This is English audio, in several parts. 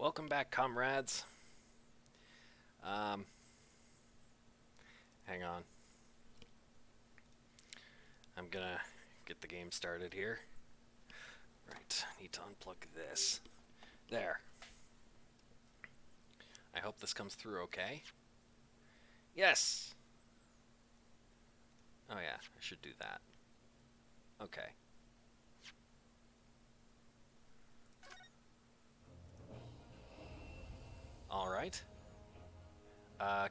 Welcome back, comrades. Um, Hang on. I'm gonna get the game started here. Right, need to unplug this. There. I hope this comes through okay. Yes! Oh yeah, I should do that. Okay. Alright.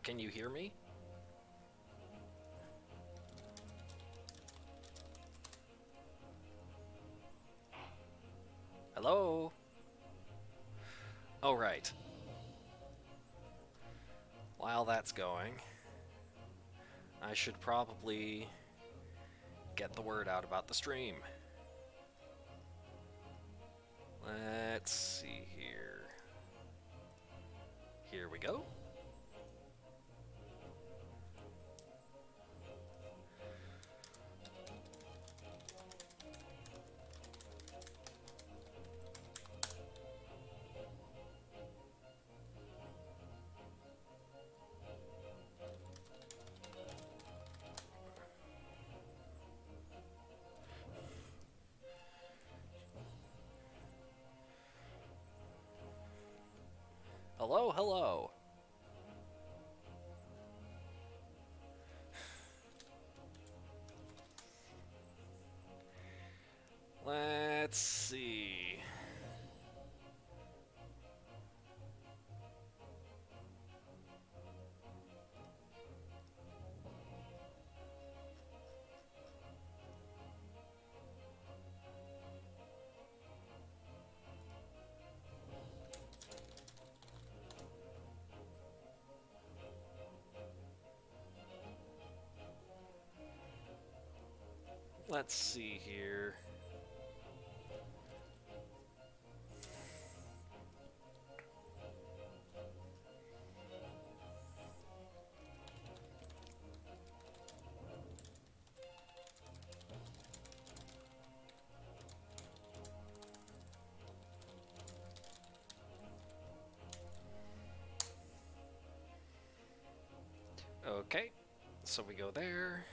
Can you hear me? Hello? Oh, right. While that's going, I should probably get the word out about the stream. Let's see here. Here we go. Hello, hello. Let's see. Let's see here. Okay, so we go there.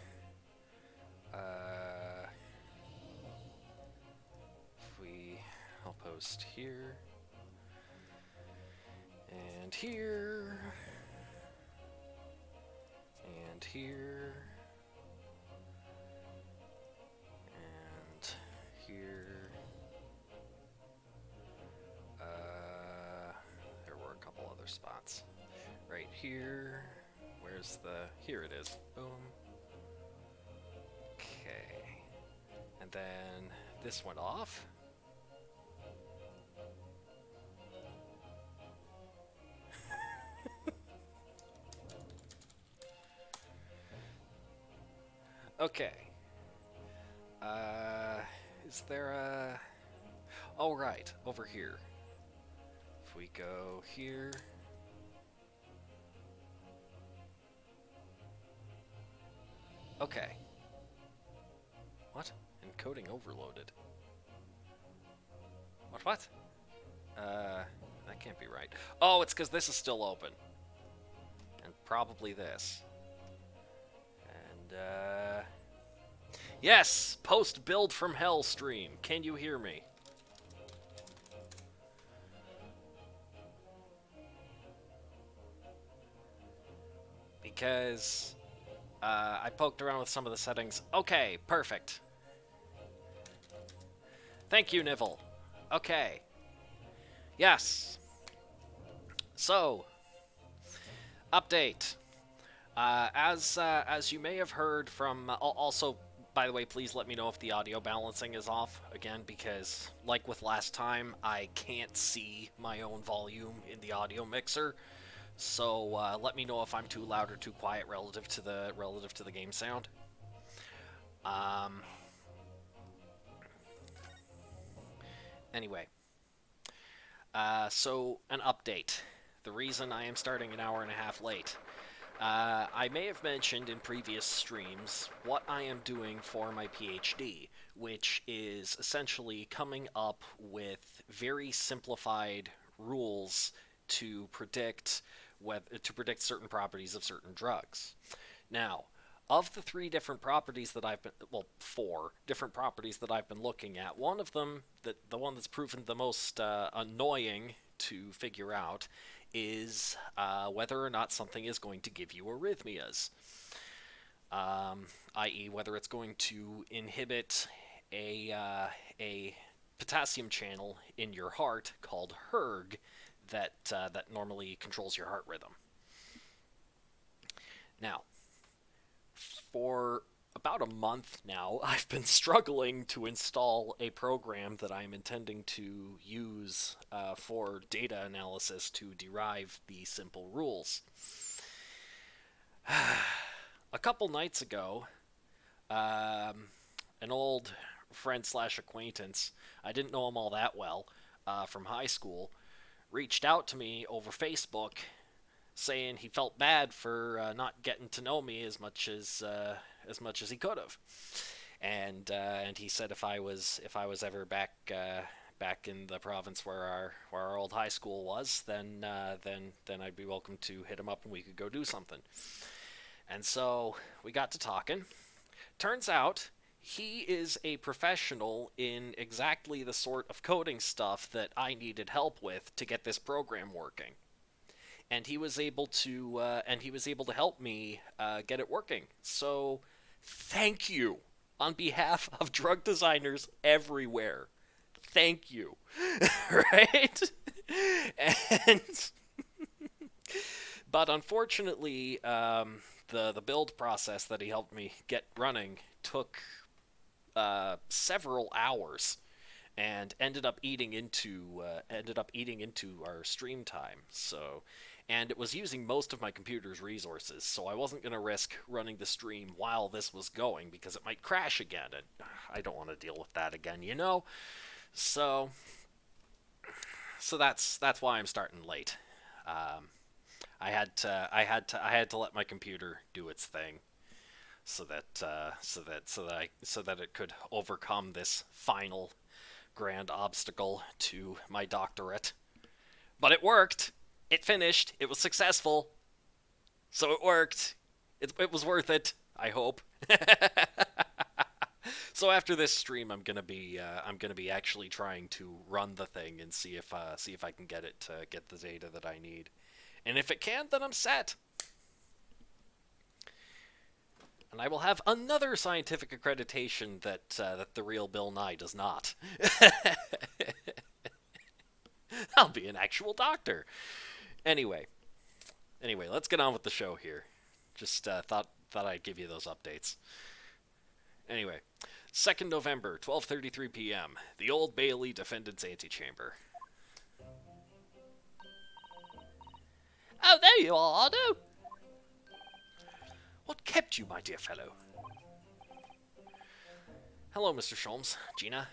I'll post here and here and here and here. There were a couple other spots. Right here. Where's the... Here it is. Boom. Okay. And then this went off. Okay. Is there a... Oh, right. Over here. If we go here... Okay. What? Encoding overloaded. What? That can't be right. Oh, it's because this is still open. And probably this. And, yes! Post Build from Hell stream. Can you hear me? Because... I poked around with some of the settings. Okay, perfect. Thank you, Nivell. Okay. Yes. So, update. As you may have heard from... also, by the way, please let me know if the audio balancing is off, again, because, like with last time, I can't see my own volume in the audio mixer. So let me know if I'm too loud or too quiet relative to the game sound. Anyway, so an update. The reason I am starting an hour and a half late. I may have mentioned in previous streams what I am doing for my PhD, which is essentially coming up with very simplified rules to predict certain properties of certain drugs. Now, of the three different properties that I've been, well, four different properties that I've been looking at, one of them, the one that's proven the most annoying to figure out, is whether or not something is going to give you arrhythmias, i.e., whether it's going to inhibit a potassium channel in your heart called HERG that normally controls your heart rhythm. Now, for about a month now, I've been struggling to install a program that I'm intending to use for data analysis to derive the simple rules. A couple nights ago, an old friend slash acquaintance, I didn't know him all that well, from high school, reached out to me over Facebook saying he felt bad for not getting to know me as much as he could have, and he said if I was ever back in the province where our old high school was, then I'd be welcome to hit him up and we could go do something. And so we got to talking. Turns out he is a professional in exactly the sort of coding stuff that I needed help with to get this program working. And he was able to help me get it working. So, thank you on behalf of drug designers everywhere. Thank you, right? And but unfortunately, the build process that he helped me get running took several hours, and ended up eating into our stream time. So. And it was using most of my computer's resources, so I wasn't going to risk running the stream while this was going, because it might crash again, and I don't want to deal with that again, you know? So that's why I'm starting late. I had to let my computer do its thing, so that it could overcome this final grand obstacle to my doctorate. But it worked. It finished. It was successful. So it worked. It was worth it, I hope. So after this stream, I'm gonna be actually trying to run the thing and see if I can get it to get the data that I need. And if it can, then I'm set. And I will have another scientific accreditation that the real Bill Nye does not. I'll be an actual doctor. Anyway, let's get on with the show here. Just thought I'd give you those updates. Anyway, 2nd November, 12:33 p.m., the Old Bailey Defendant's Antechamber. Oh, there you are, Ardo! What kept you, my dear fellow? Hello, Mr. Sholmes. Gina?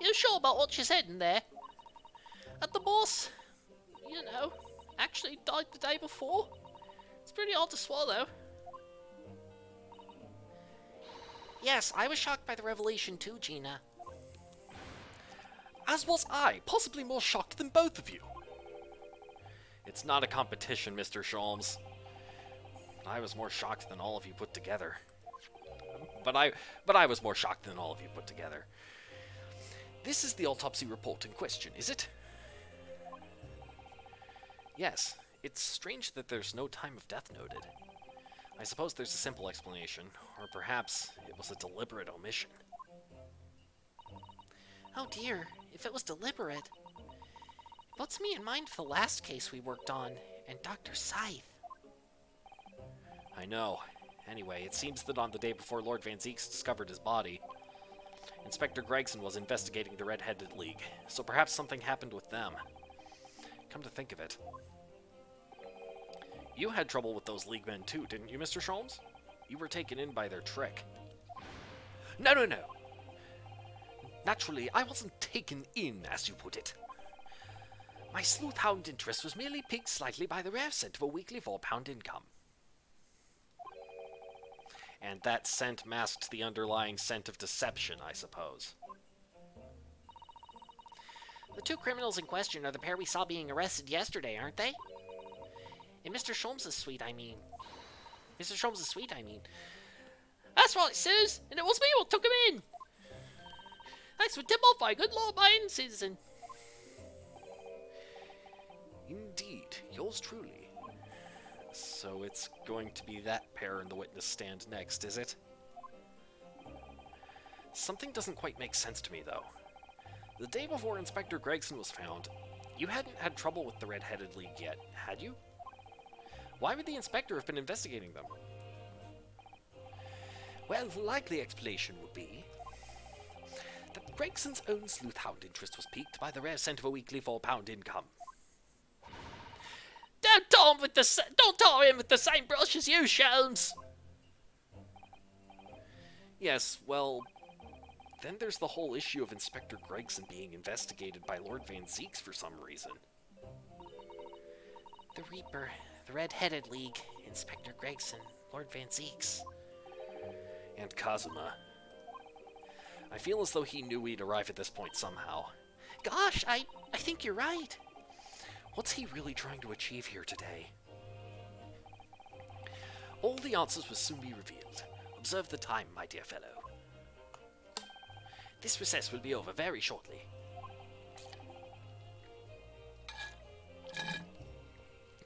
You sure about what you said in there? That the boss, you know, actually died the day before? It's pretty hard to swallow. Yes, I was shocked by the revelation too, Gina. As was I, possibly more shocked than both of you. It's not a competition, Mr. Sholmes. I was more shocked than all of you put together. But I was more shocked than all of you put together. This is the autopsy report in question, is it? Yes. It's strange that there's no time of death noted. I suppose there's a simple explanation, or perhaps it was a deliberate omission. Oh dear, if it was deliberate. It puts me in mind of the last case we worked on, and Dr. Scythe. I know. Anyway, it seems that on the day before Lord Van Zeeks discovered his body, Inspector Gregson was investigating the Red-Headed League, so perhaps something happened with them. Come to think of it. You had trouble with those League men too, didn't you, Mr. Sholmes? You were taken in by their trick. No. Naturally, I wasn't taken in, as you put it. My sleuth-hound interest was merely piqued slightly by the rare scent of a weekly £4 income. And that scent masked the underlying scent of deception, I suppose. The two criminals in question are the pair we saw being arrested yesterday, aren't they? In Mr. Sholmes' suite, I mean. Mr. Sholmes' suite, I mean. That's right, sirs, and it was me what took him in. Thanks for tip-off by a good law-abiding citizen. Indeed, yours truly. So it's going to be that pair in the witness stand next, is it? Something doesn't quite make sense to me, though. The day before Inspector Gregson was found, you hadn't had trouble with the Red-Headed League yet, had you? Why would the inspector have been investigating them? Well, the likely explanation would be that Gregson's own sleuth-hound interest was piqued by the rare scent of a weekly £4 income. Don't tar him with the same brush as you, Sholmes. Yes, well, then there's the whole issue of Inspector Gregson being investigated by Lord Van Zeeks for some reason. The Reaper, the Red-Headed League, Inspector Gregson, Lord Van Zeeks. And Kazuma. I feel as though he knew we'd arrive at this point somehow. Gosh, I think you're right. What's he really trying to achieve here today? All the answers will soon be revealed. Observe the time, my dear fellow. This recess will be over very shortly.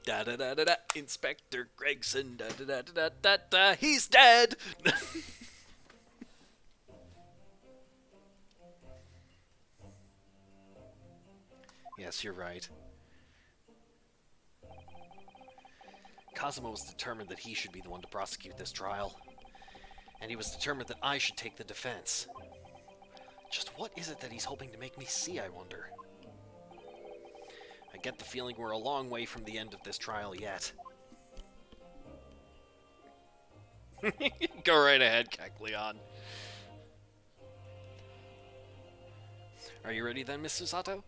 Da-da-da-da-da, Inspector Gregson, da-da-da-da-da-da, he's dead! Yes, you're right. Kazuma was determined that he should be the one to prosecute this trial. And he was determined that I should take the defense. Just what is it that he's hoping to make me see, I wonder? I get the feeling we're a long way from the end of this trial yet. Go right ahead, Kekleon. Are you ready then, Miss Susato?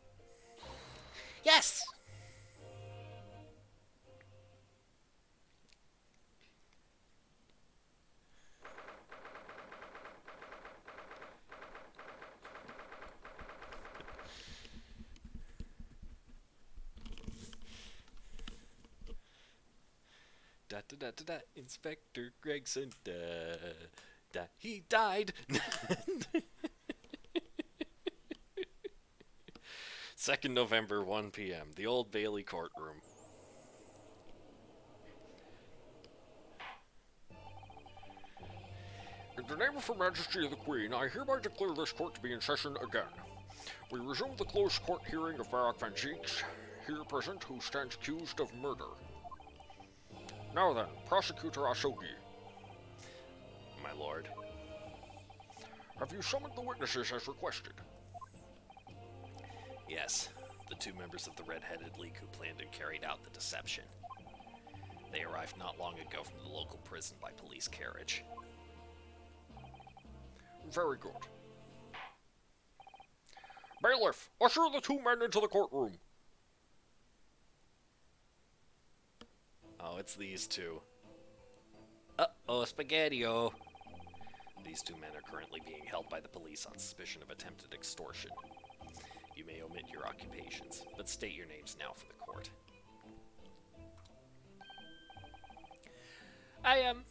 Yes! Da-da-da-da-da, Inspector Gregson, da-da, he died! 2nd November, 1 p.m., the Old Bailey courtroom. In the name of Her Majesty the Queen, I hereby declare this court to be in session again. We resume the closed court hearing of Varrock Van Zeeks, here present, who stands accused of murder. Now then, Prosecutor Asogi. My lord. Have you summoned the witnesses as requested? Yes, the two members of the Red-Headed League who planned and carried out the deception. They arrived not long ago from the local prison by police carriage. Very good. Bailiff, usher the two men into the courtroom. Oh, it's these two. Uh-oh, Spaghetti-O. These two men are currently being held by the police on suspicion of attempted extortion. You may omit your occupations, but state your names now for the court. I am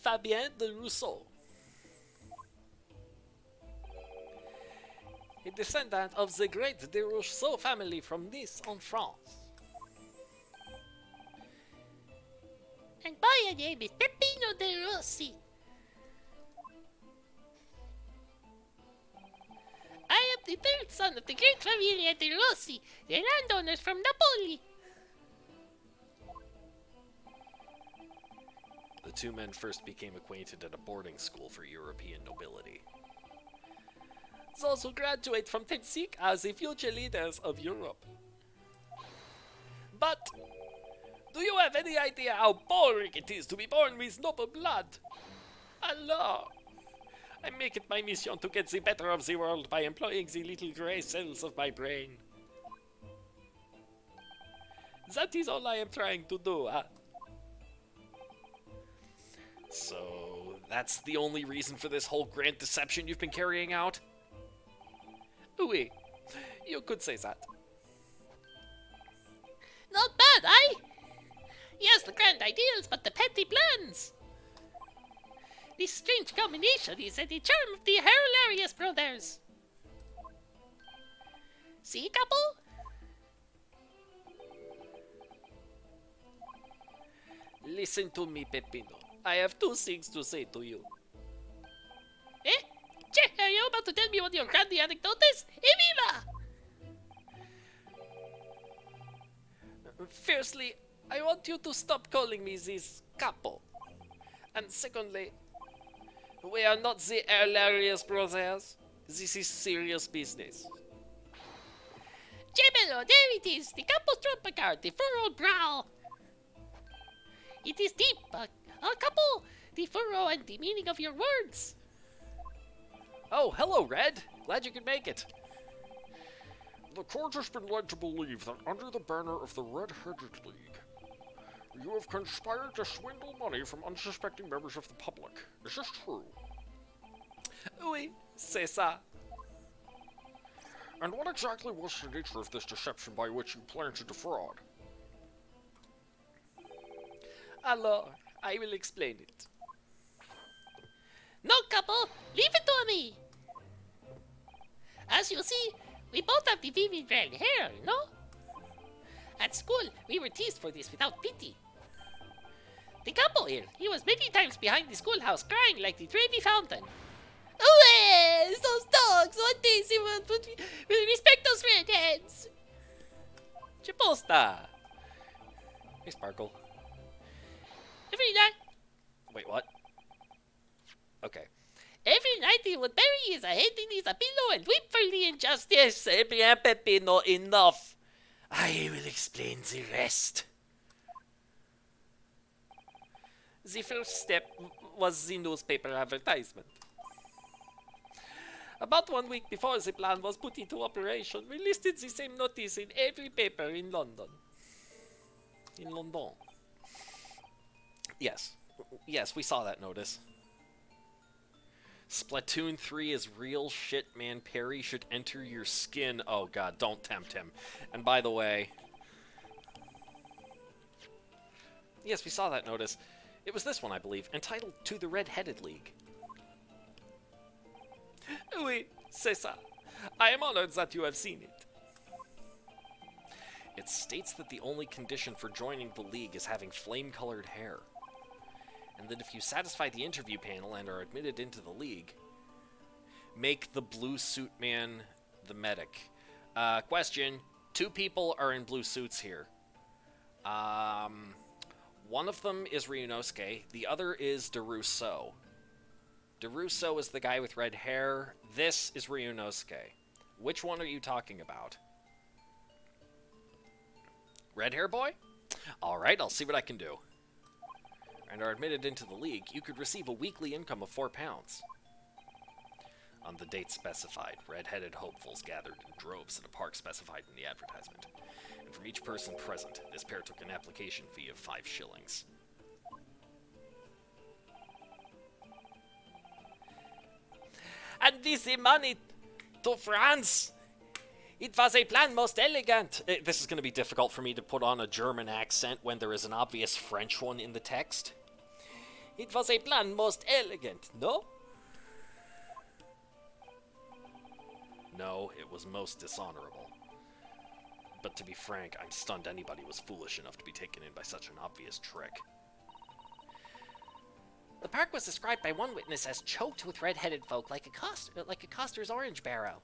Fabien de Rousseau, a descendant of the great de Rousseau family from Nice, in France. And my name is Peppino de Rossi. I am the third son of the great Familia de Rossi, the landowners from Napoli. The two men first became acquainted at a boarding school for European nobility. Those who graduate from Tensik are the future leaders of Europe. But do you have any idea how boring it is to be born with noble blood? Allah! I make it my mission to get the better of the world by employing the little grey cells of my brain. That is all I am trying to do, huh? So, that's the only reason for this whole grand deception you've been carrying out? Oui. You could say that. Not bad, eh? He has the grand ideals, but the petty plans. This strange combination is at the charm of the Hilarious brothers. See, couple? Listen to me, Peppino. I have two things to say to you. Eh? Che, are you about to tell me what your grand anecdote is? Evila! Firstly, I want you to stop calling me this capo. And secondly, we are not the hilarious brothers. This is serious business. Gemelo, there it is, the Capo's trump card, the furrowed brow. It is deep, couple, the furrow and the meaning of your words. Oh, hello, Red. Glad you could make it. The court has been led to believe that under the banner of the Red-Headed League, you have conspired to swindle money from unsuspecting members of the public. Is this true? Oui, c'est ça. And what exactly was the nature of this deception by which you plan to defraud? Alors, I will explain it. No, couple, leave it to me. As you see, we both have the vivid red hair, no? At school, we were teased for this without pity. The couple here, he was many times behind the schoolhouse crying like the Trevi fountain. Oh, those dogs, one day they will respect those redheads. Chiposta. Hey, Sparkle. Every night, Wait, what? Okay. every night he would bury his head in his pillow and weep for the injustice. Yes, bien, Peppino, enough. I will explain the rest. The first step was the newspaper advertisement. About 1 week before the plan was put into operation, we listed the same notice in every paper in London. In London. Yes. Yes, we saw that notice. Splatoon 3 is real shit, man. Perry should enter your skin. Oh god, don't tempt him. And by the way... Yes, we saw that notice. It was this one, I believe, entitled To the Red-Headed League. Oui, c'est ça. I am honored that you have seen it. It states that the only condition for joining the league is having flame-colored hair. And that if you satisfy the interview panel and are admitted into the league, make the blue suit man the medic. Question. 2 people are in blue suits here. One of them is Ryunosuke, the other is DeRusso. DeRusso is the guy with red hair. This is Ryunosuke. Which one are you talking about? Red hair boy? Alright, I'll see what I can do. And are admitted into the league, you could receive a weekly income of £4. On the date specified, red-headed hopefuls gathered in droves at a park specified in the advertisement. And from each person present, this pair took an application fee of 5 shillings. And this money to France. It was a plan most elegant. This is going to be difficult for me to put on a German accent when there is an obvious French one in the text. It was a plan most elegant, no? No, it was most dishonorable. But to be frank, I'm stunned anybody was foolish enough to be taken in by such an obvious trick. The park was described by one witness as choked with red-headed folk like a coster's orange barrow.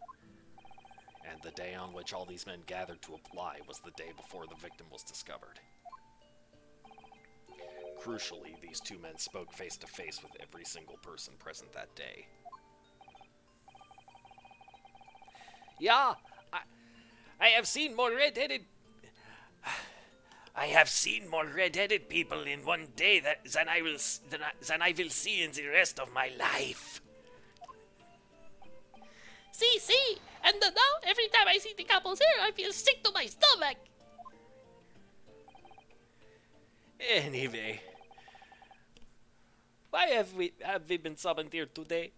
And the day on which all these men gathered to apply was the day before the victim was discovered. Crucially, these 2 men spoke face to face with every single person present that day. Yeah, I have seen more red-headed... I have seen more red-headed people in one day than I will see in the rest of my life. See, and now every time I see the couples here, I feel sick to my stomach. Anyway, why have we been summoned here today?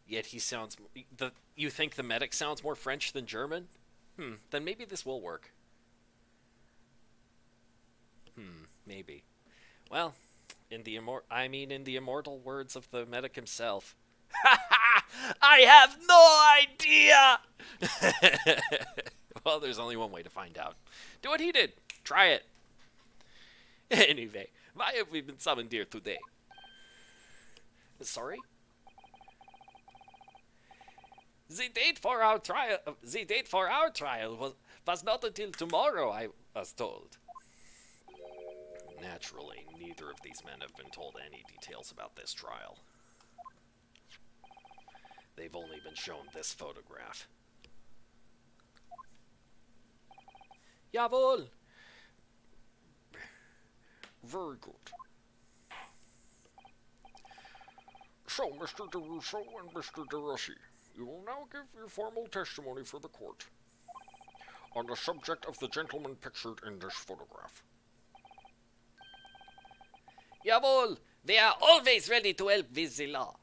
Yet he sounds You think the medic sounds more French than German? Then maybe this will work. Maybe. Well, in the immortal words of the medic himself. I have no idea! Well, there's only one way to find out. Do what he did. Try it. Anyway, why have we been summoned here today? Sorry? The date for our trial was not until tomorrow, I was told. Naturally, neither of these men have been told any details about this trial. They've only been shown this photograph. Jawohl! Very good. So, Mr. DeRusso and Mr. DeRossi, you will now give your formal testimony for the court on the subject of the gentleman pictured in this photograph. Jawohl, we are always ready to help with the law.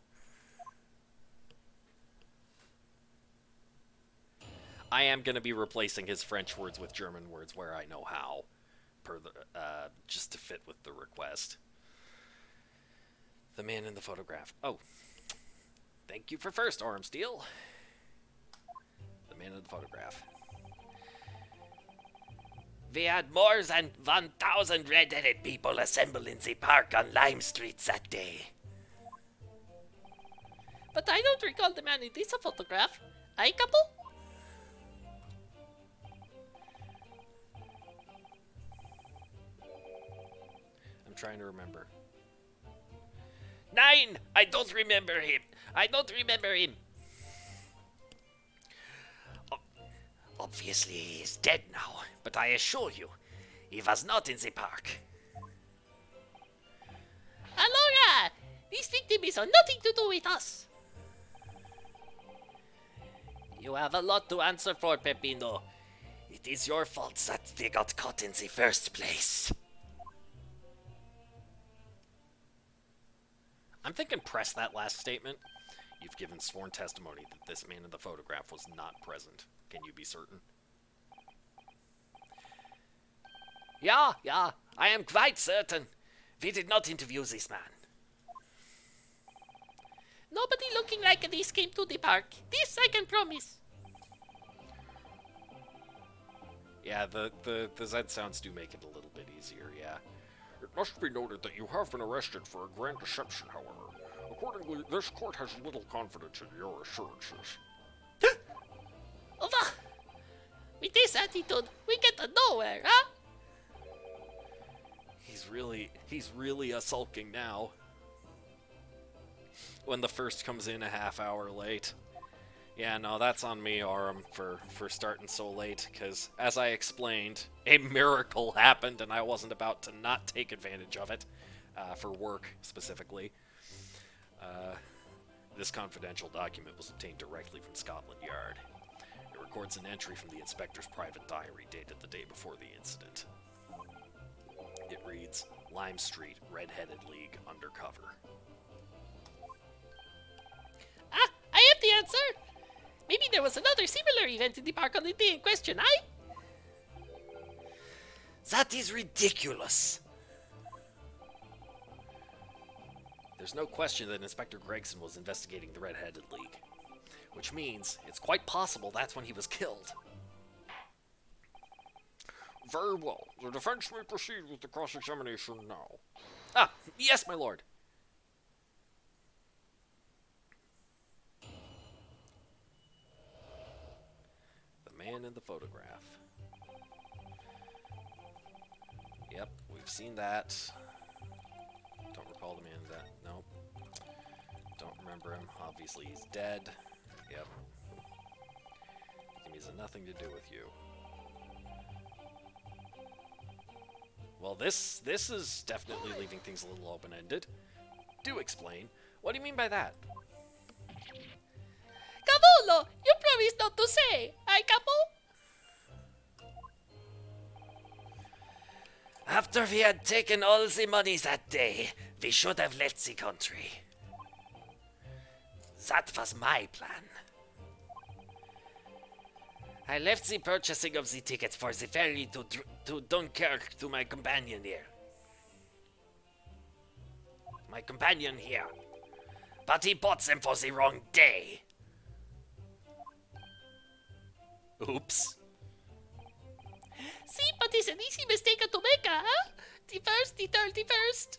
I am going to be replacing his French words with German words where I know how, just to fit with the request. The man in the photograph. Oh, thank you for first, Armsteel. The man in the photograph. We had more than 1,000 red-headed people assemble in the park on Lime Street that day. But I don't recall the man in this photograph. Aye, couple? I'm trying to remember. 9! I don't remember him. Obviously, he is dead now, but I assure you, he was not in the park. Alora! These victims have nothing to do with us. You have a lot to answer for, Pepino. It is your fault that we got caught in the first place. I'm thinking press that last statement. You've given sworn testimony that this man in the photograph was not present. Can you be certain? Yeah, I am quite certain. We did not interview this man. Nobody looking like this came to the park. This I can promise. Yeah, the Z sounds do make it a little bit easier, yeah. It must be noted that you have been arrested for a grand deception, however. Accordingly, this court has little confidence in your assurances. Ova! With this attitude, we get nowhere, huh? He's really a sulking now. When the first comes in a half hour late. Yeah, no, that's on me, Aram, for starting so late, because, as I explained, a miracle happened, and I wasn't about to not take advantage of it, for work, specifically. This confidential document was obtained directly from Scotland Yard. It records an entry from the inspector's private diary dated the day before the incident. It reads, Lime Street, Red-Headed League, undercover. Ah, I have the answer! Maybe there was another similar event in the park on the day in question, aye? That is ridiculous. There's no question that Inspector Gregson was investigating the Red-Headed League, which means it's quite possible that's when he was killed. Very well. The defense may proceed with the cross-examination now. Ah, yes, my lord. The man in the photograph. Yep, we've seen that. Don't recall the man in that. Nope. Don't remember him. Obviously, he's dead. Yep. It has nothing to do with you. Well, this is definitely leaving things a little open-ended. Do explain. What do you mean by that? Cavolo, you promised not to say, aye, Capo? After we had taken all the money that day, we should have left the country. That was my plan. I left the purchasing of the tickets for the ferry to Dunkirk to my companion here. My companion here. But he bought them for the wrong day. Oops. See, but it's an easy mistake to make, huh? The first, the 31st.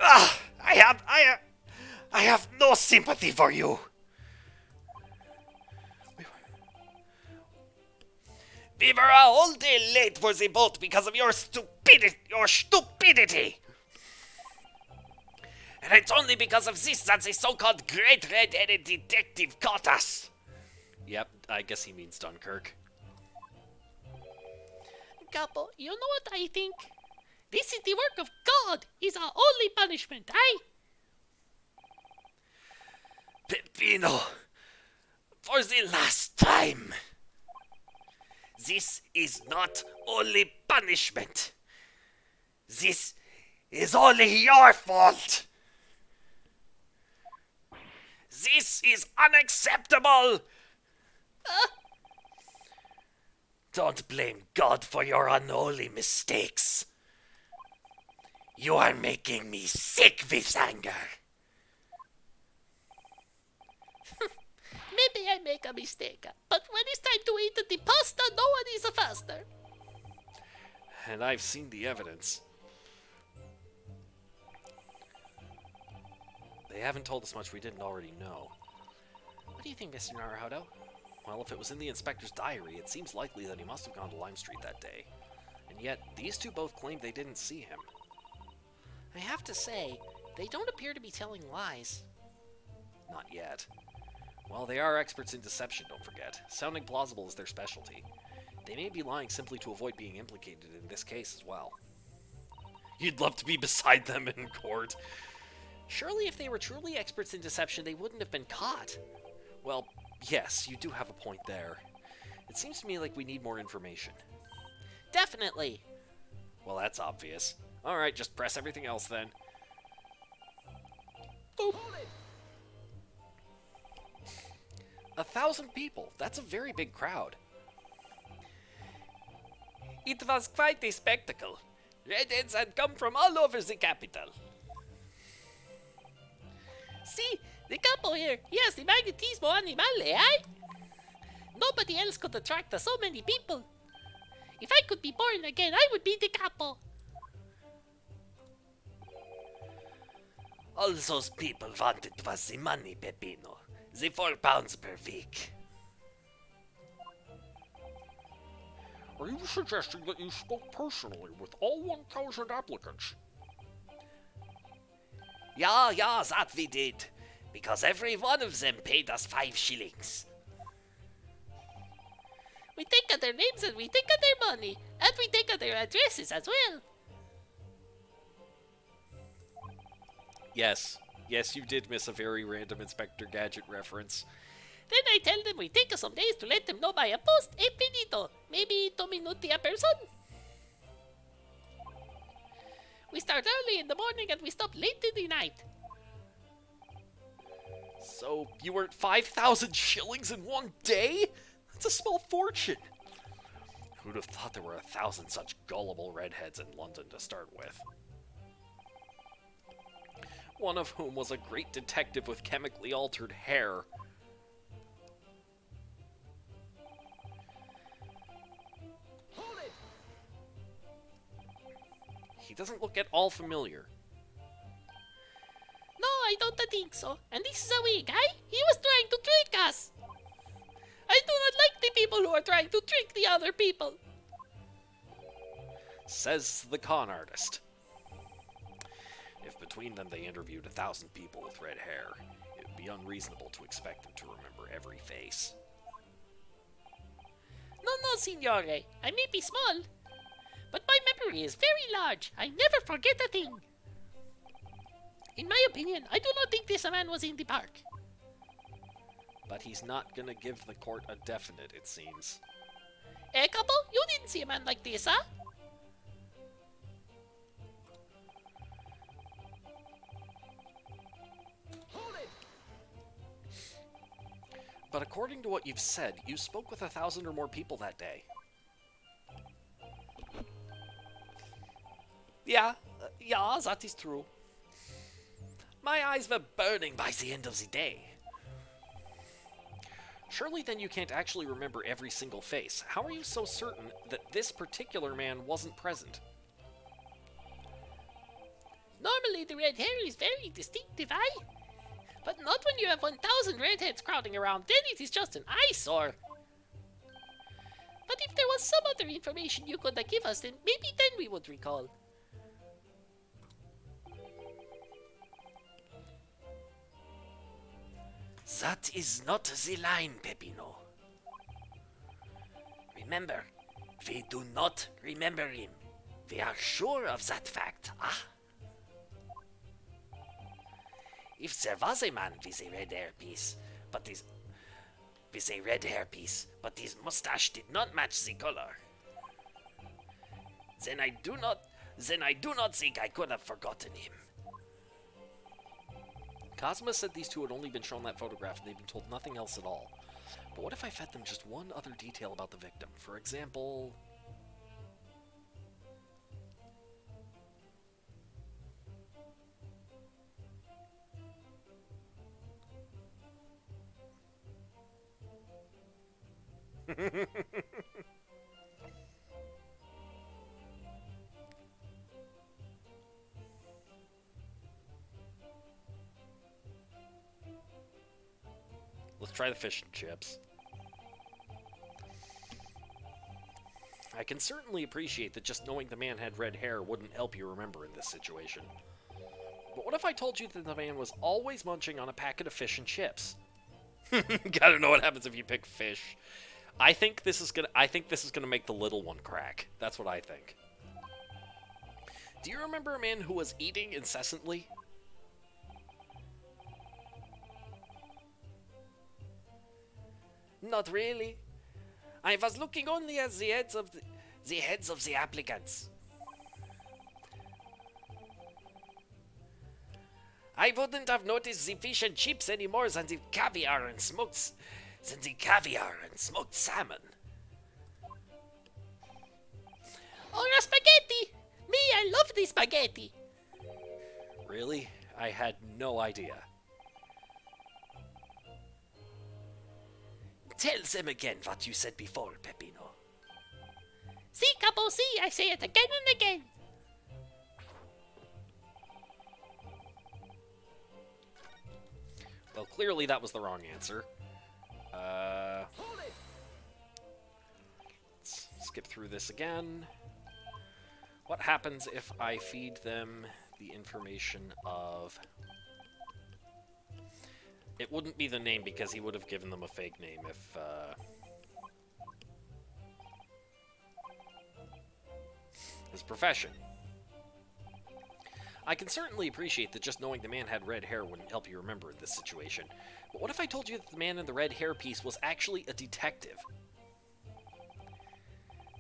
Ah! I have no sympathy for you. We were a whole day late for the boat because of your stupidity. And it's only because of this that the so-called great red-headed detective caught us. Yep, I guess he means Dunkirk. Capo, you know what I think? This is the work of God. Is our only punishment, eh? Peppino, For the last time. This is not only punishment. This is only your fault. This is unacceptable. Don't blame God for your unholy mistakes. You are making me sick with anger. Maybe I make a mistake, but when it's time to eat the pasta, no one is faster. and I've seen the evidence. They haven't told us much we didn't already know. What do you think, Mr. Naruhodo? Well, if it was in the inspector's diary, it seems likely that he must have gone to Lime Street that day. And yet, these two both claimed they didn't see him. I have to say, they don't appear to be telling lies. Not yet. Well, they are experts in deception, don't forget. Sounding plausible is their specialty. They may be lying simply to avoid being implicated in this case as well. You'd love to be beside them in court. Surely if they were truly experts in deception, they wouldn't have been caught. Well, yes, you do have a point there. It seems to me like we need more information. Definitely. Well, that's obvious. Alright, just press everything else then. Boop. 1,000 people. That's a very big crowd. It was quite a spectacle. Redheads had come from all over the capital. See, the couple here, he has the magnetismo animale, eh? Nobody else could attract so many people. If I could be born again, I would be the capo. All those people wanted was the money, Peppino. The £4 per week. Are you suggesting that you spoke personally with all 1,000 applicants? Yeah, that we did. Because every one of them paid us 5 shillings. We take of their names and we take of their money. And we take of their addresses as well. Yes. Yes, you did miss a very random Inspector Gadget reference. Then I tell them we take some days to let them know by a post e finito. Maybe 2 minuti a person. We start early in the morning and we stop late in the night. So, you earned 5,000 shillings in one day? That's a small fortune. Who'd have thought there were 1,000 such gullible redheads in London to start with? One of whom was a great detective with chemically altered hair. He doesn't look at all familiar. No, I don't think so. And this is a wig, eh? He was trying to trick us. I do not like the people who are trying to trick the other people. Says the con artist. If between them they interviewed 1,000 people with red hair, it would be unreasonable to expect them to remember every face. No, signore. I may be small, but my memory is very large. I never forget a thing. In my opinion, I do not think this man was in the park. But he's not gonna give the court a definite, it seems. Eh, couple? You didn't see a man like this, huh? But according to what you've said, you spoke with 1,000 or more people that day. Yeah, that is true. My eyes were burning by the end of the day. Surely then you can't actually remember every single face. How are you so certain that this particular man wasn't present? Normally the red hair is very distinctive, aye? But not when you have 1,000 redheads crowding around, then it is just an eyesore. But if there was some other information you could give us, then maybe then we would recall. That is not the line, Peppino. Remember, we do not remember him. We are sure of that fact, ah? If there was a man with a red hairpiece, but his mustache did not match the color, then I do not think I could have forgotten him. Kazuma said these two had only been shown that photograph and they'd been told nothing else at all. But what if I fed them just one other detail about the victim? For example... Let's try the fish and chips. I can certainly appreciate that just knowing the man had red hair wouldn't help you remember in this situation. But what if I told you that the man was always munching on a packet of fish and chips? Gotta know what happens if you pick fish. I think this is gonna make the little one crack. That's what I think. Do you remember a man who was eating incessantly? Not really. I was looking only at the heads of the applicants. I wouldn't have noticed the fish and chips any more than the caviar and smoked salmon. Or a spaghetti! Me, I love the spaghetti! Really? I had no idea. Tell them again what you said before, Peppino. See, Capo, see, I say it again and again. Well, clearly that was the wrong answer. Let's skip through this again. What happens if I feed them the information of... It wouldn't be the name because he would have given them a fake name if, his profession. I can certainly appreciate that just knowing the man had red hair wouldn't help you remember in this situation. But what if I told you that the man in the red hairpiece was actually a detective?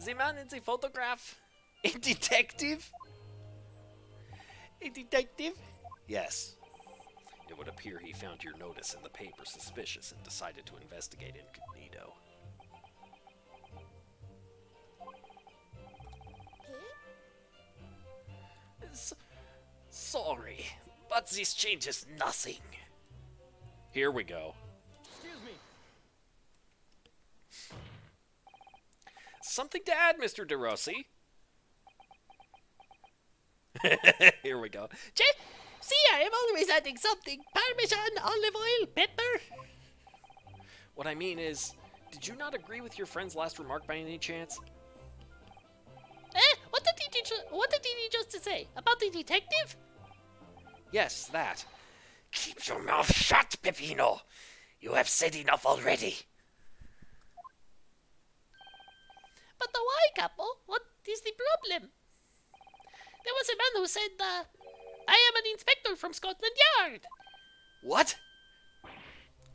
The man in the photograph? A detective? A detective? Yes. It would appear he found your notice in the paper suspicious and decided to investigate incognito. Sorry, but this changes nothing. Here we go. Excuse me. Something to add, Mr. DeRossi? Here we go. See, I am always adding something. Parmesan, olive oil, pepper. What I mean is, did you not agree with your friend's last remark by any chance? What did he just say? About the detective? Yes, that. Keep your mouth shut, Peppino. You have said enough already. But why, Capo? What is the problem? There was a man who said, I am an inspector from Scotland Yard. What?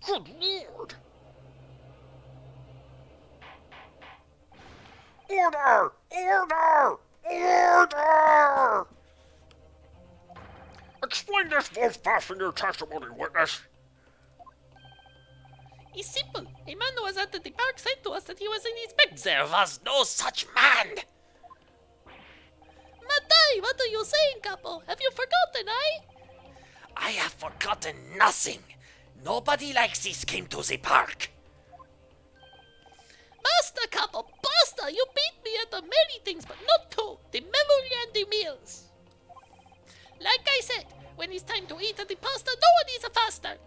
Good lord! Order! Order! Order! Explain this voice pass in your testimony, witness. It's simple. A man who was at the park said to us that he was an inspector. There was no such man. Matai, what are you saying, Capo? Have you forgotten, I have forgotten nothing. Nobody like this came to the park. Basta, Capo, basta! You beat me at the many things, but not two. The memory and the meals. Like I said, when it's time to eat the pasta, no one is faster.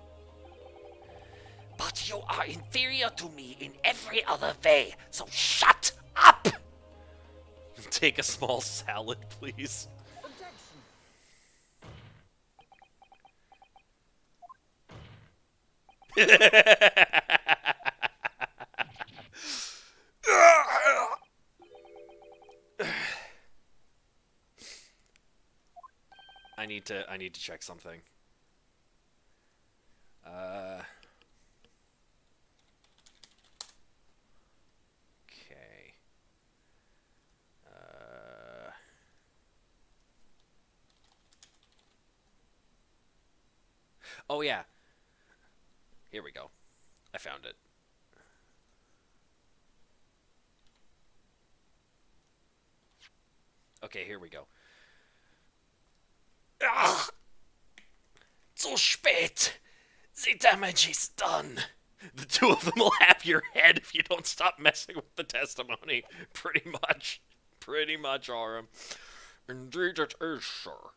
But you are inferior to me in every other way, so shut up! Take a small salad, please. I need to check something. Okay. Oh yeah. Here we go. I found it. Okay, here we go. Ugh. Zu spät. The damage is done. The two of them will have your head if you don't stop messing with the testimony. Pretty much. Pretty much, Aram. Indeed it is, sir.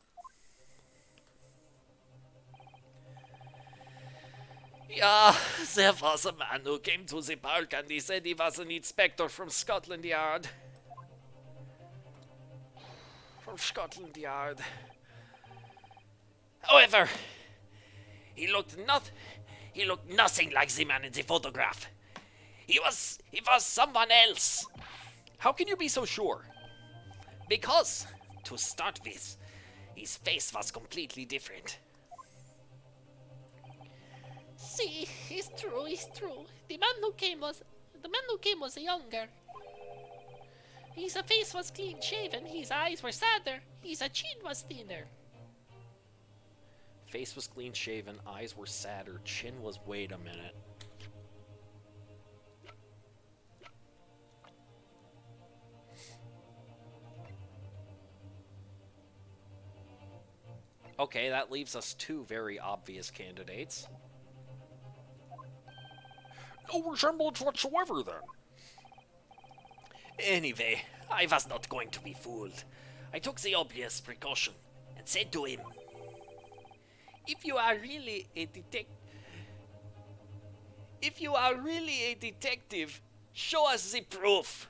Yeah, there was a man who came to the park and he said he was an inspector from Scotland Yard. From Scotland Yard. However, he looked nothing like the man in the photograph. He was someone else. How can you be so sure? Because, to start with, his face was completely different. See, it's true, it's true. The man who came was younger. His face was clean shaven, his eyes were sadder, his chin was thinner. Face was clean shaven, eyes were sadder, chin was. Wait a minute. Okay, that leaves us two very obvious candidates. No resemblance whatsoever, then. Anyway, I was not going to be fooled. I took the obvious precaution and said to him, If you are really a detective, show us the proof.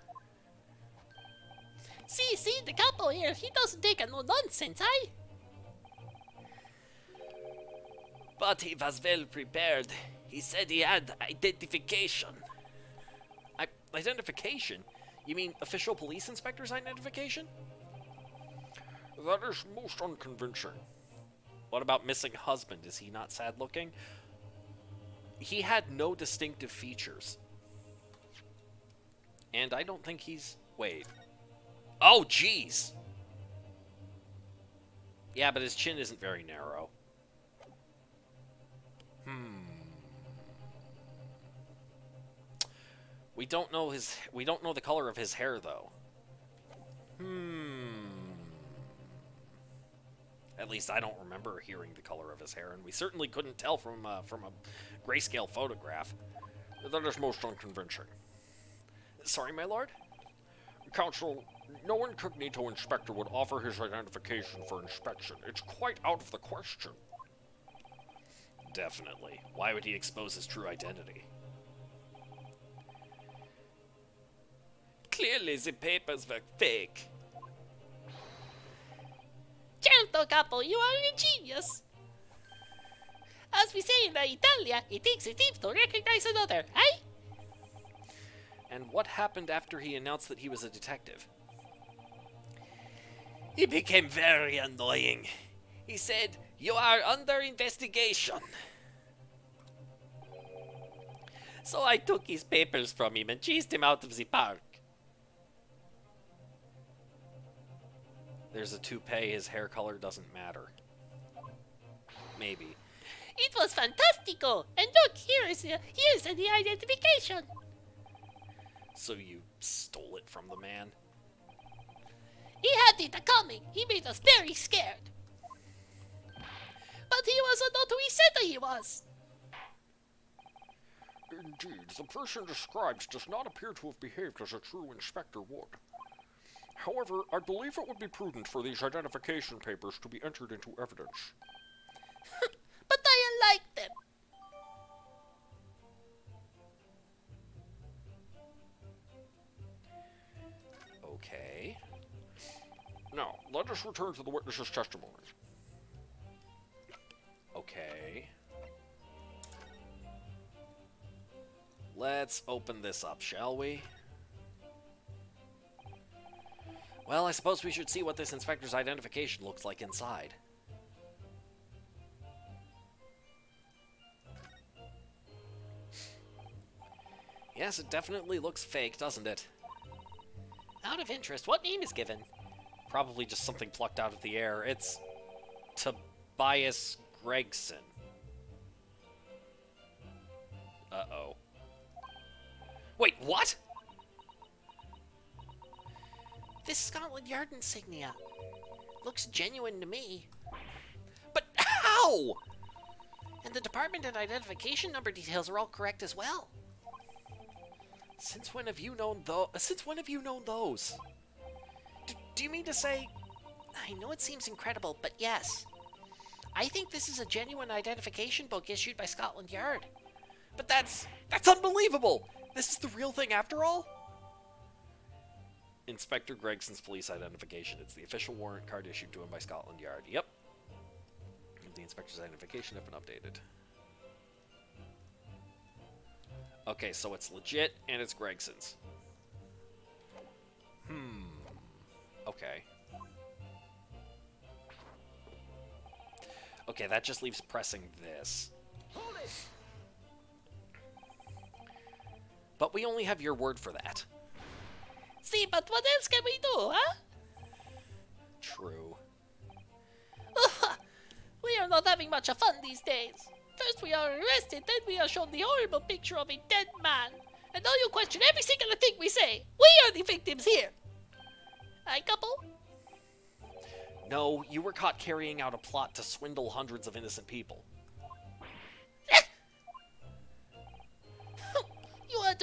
See, the capo here, he doesn't take no nonsense, eh? But he was well prepared. He said he had identification. Identification? You mean official police inspector's identification? That is most unconvincing. What about missing husband? Is he not sad looking? He had no distinctive features. And I don't think he's... Wait. Oh, jeez! Yeah, but his chin isn't very narrow. We don't know the color of his hair, though. At least I don't remember hearing the color of his hair, and we certainly couldn't tell from a grayscale photograph. That is most unconvincing. Sorry, my lord? Counsel, no incognito inspector would offer his identification for inspection. It's quite out of the question. Definitely. Why would he expose his true identity? Clearly the papers were fake. Certo, capo, you are a genius. As we say in Italia, it takes a thief to recognize another, eh? And what happened after he announced that he was a detective? He became very annoying. He said, "You are under investigation." So I took his papers from him and chased him out of the park. There's a toupee, his hair color doesn't matter. Maybe. It was fantastico! And look, here's the identification! So you stole it from the man? He had it coming. He made us very scared. But he was not who he said he was. Indeed, the person described does not appear to have behaved as a true inspector would. However, I believe it would be prudent for these identification papers to be entered into evidence. But I like them. Okay. Now, let us return to the witness's testimony. Okay. Let's open this up, shall we? Well, I suppose we should see what this inspector's identification looks like inside. Yes, it definitely looks fake, doesn't it? Out of interest, what name is given? Probably just something plucked out of the air. It's Tobias Gregson. Uh-oh. Wait, what? This Scotland Yard insignia looks genuine to me. But how? And the department and identification number details are all correct as well. Since when have you known those? Do you mean to say... I know it seems incredible, but yes. I think this is a genuine identification book issued by Scotland Yard. But that's unbelievable! This is the real thing after all? Inspector Gregson's police identification. It's the official warrant card issued to him by Scotland Yard. Yep. The inspector's identification have been updated. Okay, so it's legit, and it's Gregson's. Okay. Okay, that just leaves pressing this. But we only have your word for that. See, but what else can we do, huh? True. We are not having much fun these days. First we are arrested, then we are shown the horrible picture of a dead man. And now you question every single thing we say. We are the victims here. Aye, couple? No, you were caught carrying out a plot to swindle hundreds of innocent people. You had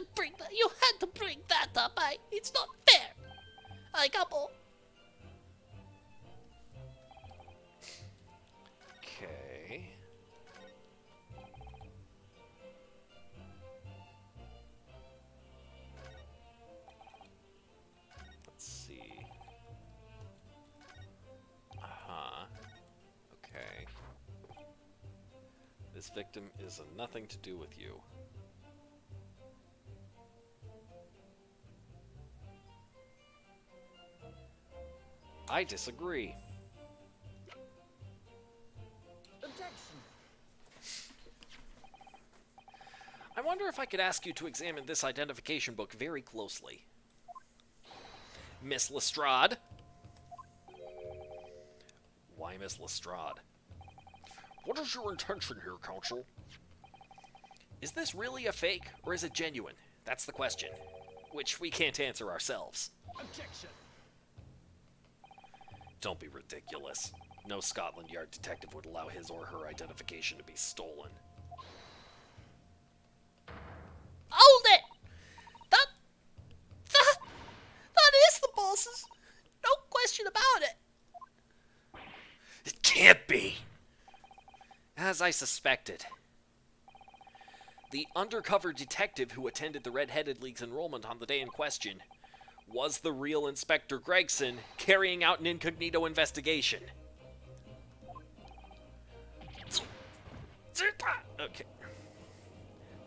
to bring that up, aye? It's not fair. Aye, couple? Okay. Let's see. Okay. This victim is nothing to do with you. I disagree. I wonder if I could ask you to examine this identification book very closely. Miss Lestrade? Why Miss Lestrade? What is your intention here, Counsel? Is this really a fake, or is it genuine? That's the question, which we can't answer ourselves. Objection! Don't be ridiculous. No Scotland Yard detective would allow his or her identification to be stolen. Hold it! That is the boss's. No question about it. It can't be! As I suspected. The undercover detective who attended the Red-Headed League's enrollment on the day in question was the real Inspector Gregson carrying out an incognito investigation. Okay.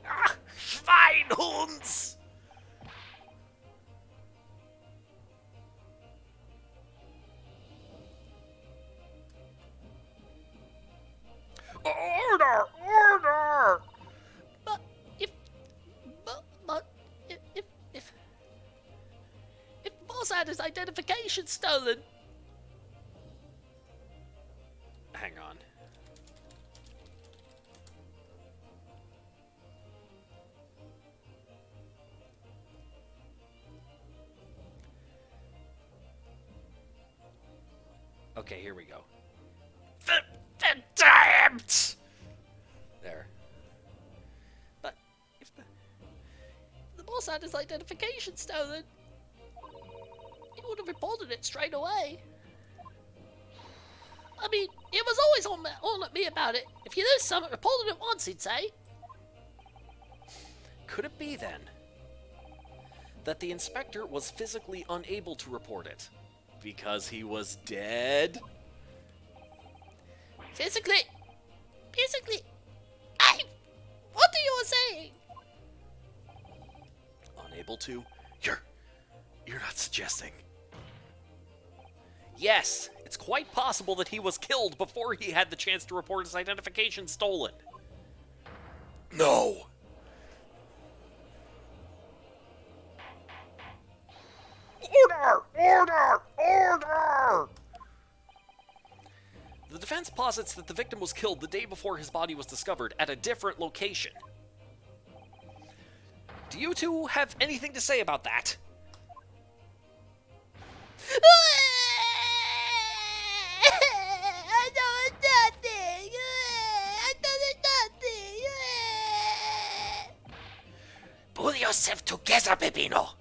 Ah, Schweinhunds! Order! Order! But if boss had his identification stolen. Hang on. Okay, here we go. Damned! There. But if the boss had his identification stolen, he would have reported it straight away. I mean, he was always on at me about it. If you lose something, report it at once, he'd say. Could it be, then, that the inspector was physically unable to report it? Because he was dead? Physically, what are you saying? Unable to? You're not suggesting. Yes, it's quite possible that he was killed before he had the chance to report his identification stolen. No. Order! Order! Order! The defense posits that the victim was killed the day before his body was discovered at a different location. Do you two have anything to say about that? I know nothing. I know nothing. Pull yourself together, Peppino!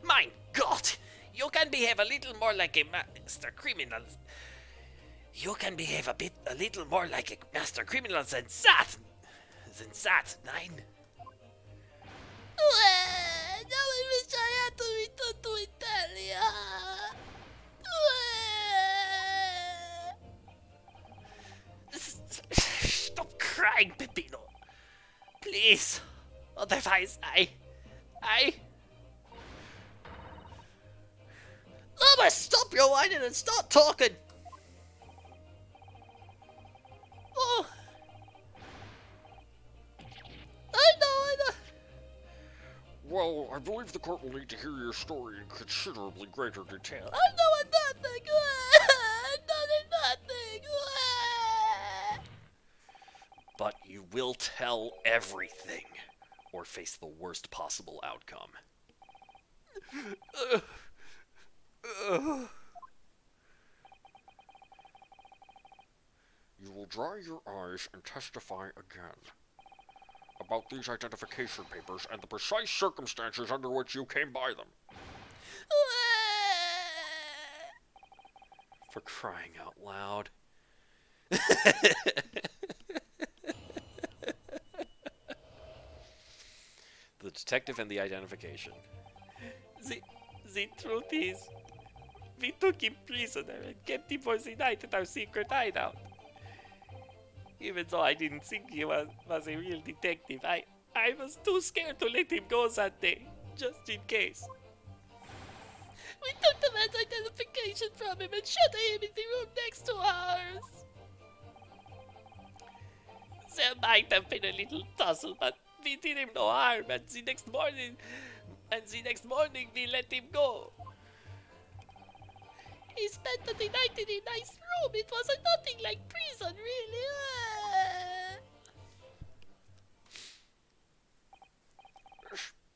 My God! You can behave a little more like a master criminal. You can behave a little more like a master criminal than that. Nine. No one wish I had to return to Italia. Stop crying, Peppino. Please. Otherwise, I Mama, stop your whining and start talking. Oh. I know. Well, I believe the court will need to hear your story in considerably greater detail. I know nothing. I know nothing. But you will tell everything, or face the worst possible outcome. You will dry your eyes and testify again about these identification papers and the precise circumstances under which you came by them. For crying out loud. The detective and the identification. The truth is, we took him prisoner and kept him for the night at our secret hideout. Even though I didn't think he was a real detective, I was too scared to let him go that day, just in case. We took the man's identification from him and shut him in the room next to ours. There might have been a little tussle, but we did him no harm, and the next morning we let him go. He spent the night in a nice room. It was nothing like prison, really.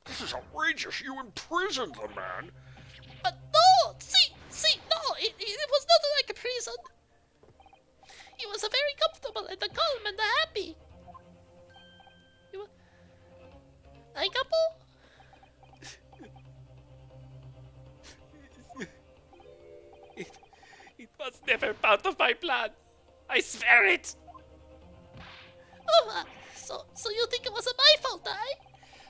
This is outrageous. You imprisoned the man. But no! See, no! It was not like a prison. He was a very comfortable and a calm and a happy. He was... Like Apple? It was never part of my plan. I swear it. Oh, so you think it wasn't my fault, eh?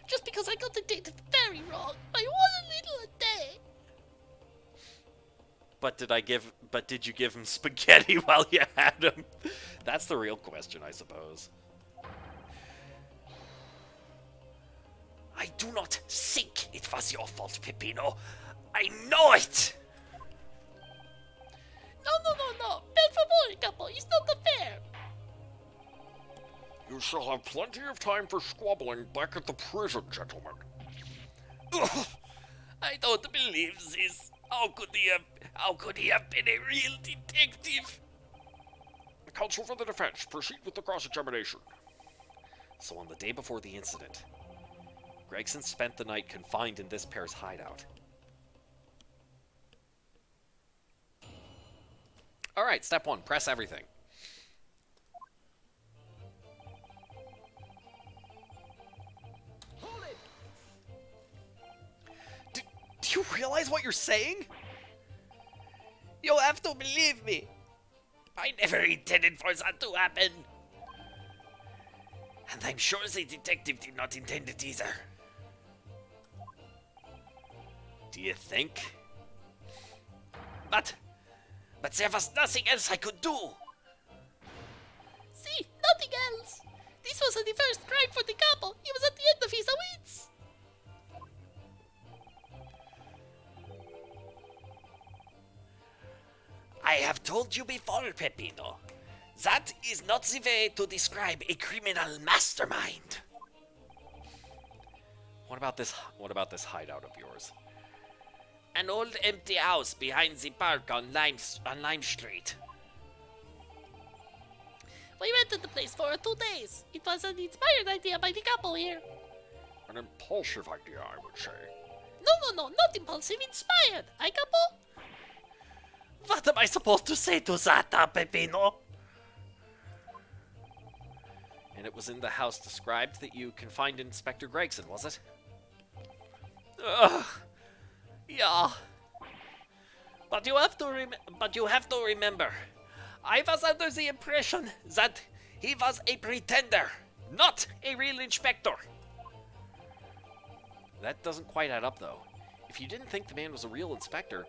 Just because I got the date very wrong by one little day. But did you give him spaghetti while you had him? That's the real question, I suppose. I do not think it was your fault, Peppino. I know it. No. Per favore, capo. It's not fair. You shall have plenty of time for squabbling back at the prison, gentlemen. Ugh, I don't believe this. How could he have been a real detective? Counsel for the defense, proceed with the cross-examination. So on the day before the incident, Gregson spent the night confined in this pair's hideout. All right, step one, press everything. Do you realize what you're saying? You have to believe me. I never intended for that to happen. And I'm sure the detective did not intend it either. Do you think? But there was nothing else I could do. See, nothing else. This was the first crime for the couple. He was at the end of his wits. I have told you before, Peppino. That is not the way to describe a criminal mastermind. What about this hideout of yours? An old empty house behind the park on Lime Street. We rented the place for 2 days. It was an inspired idea by the couple here. An impulsive idea, I would say. No, not impulsive, inspired. I couple? What am I supposed to say to that, Peppino? And it was in the house described that you confined Inspector Gregson, was it? Ugh. Yeah. But you have to remember, I was under the impression that he was a pretender, not a real inspector. That doesn't quite add up, though. If you didn't think the man was a real inspector,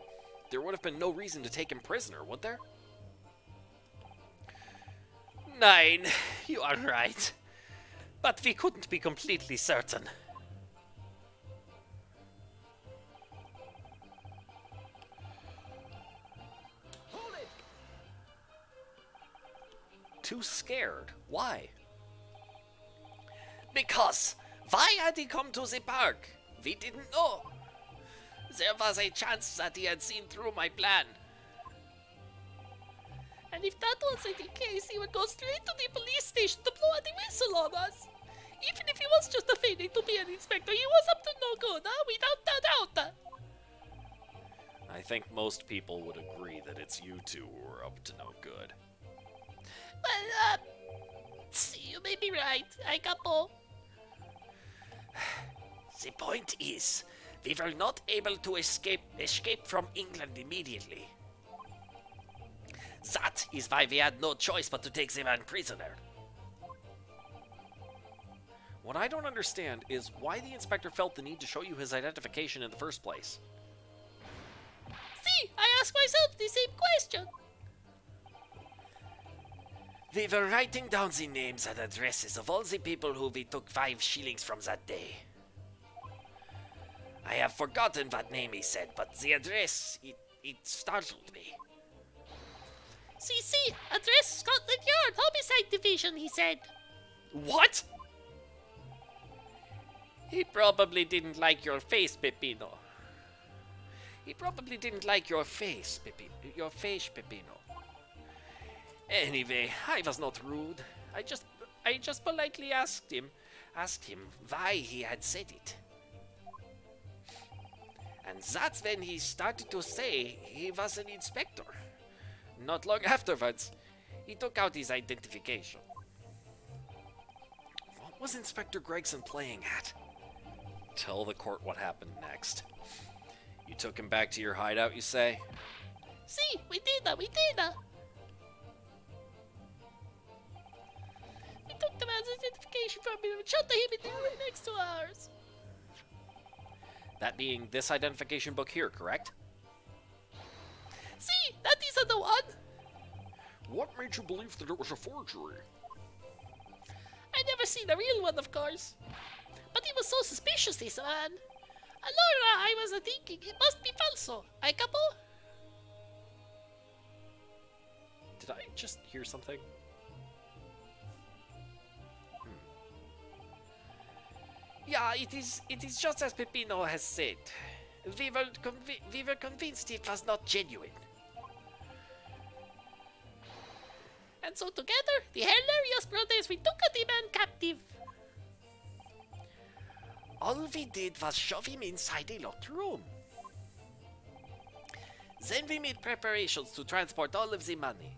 there would have been no reason to take him prisoner, would there? Nine, you are right. But we couldn't be completely certain. Too scared. Why? Because why had he come to the park? We didn't know. There was a chance that he had seen through my plan. And if that wasn't the case, he would go straight to the police station to blow the whistle on us. Even if he was just feigning to be an inspector, he was up to no good, huh? Without a doubt. I think most people would agree that it's you two who are up to no good. Well, you may be right. I couple. The point is, we were not able to escape from England immediately. That is why we had no choice but to take the man prisoner. What I don't understand is why the inspector felt the need to show you his identification in the first place. See, I ask myself the same question. We were writing down the names and addresses of all the people who we took 5 shillings from that day. I have forgotten what name he said, but the address, it startled me. See, address Scotland Yard, Homicide Division, he said. What? He probably didn't like your face, Peppino. He probably didn't like your face, Peppino. Your face, Peppino. Anyway, I was not rude. I just politely asked him why he had said it. And that's when he started to say he was an inspector. Not long afterwards, he took out his identification. What was Inspector Gregson playing at? Tell the court what happened next. You took him back to your hideout, you say? See, we did that. We took the man's identification from him and shot him in the room next to ours. That being this identification book here, correct? See, that isn't the one. What made you believe that it was a forgery? I never seen a real one, of course. But he was so suspicious, this man. Allora, I was thinking it must be falso. I couple? Did I just hear something? Yeah, it is just as Peppino has said. We were convinced it was not genuine. And so together, the hilarious brothers, we took the man captive. All we did was shove him inside a locked room. Then we made preparations to transport all of the money.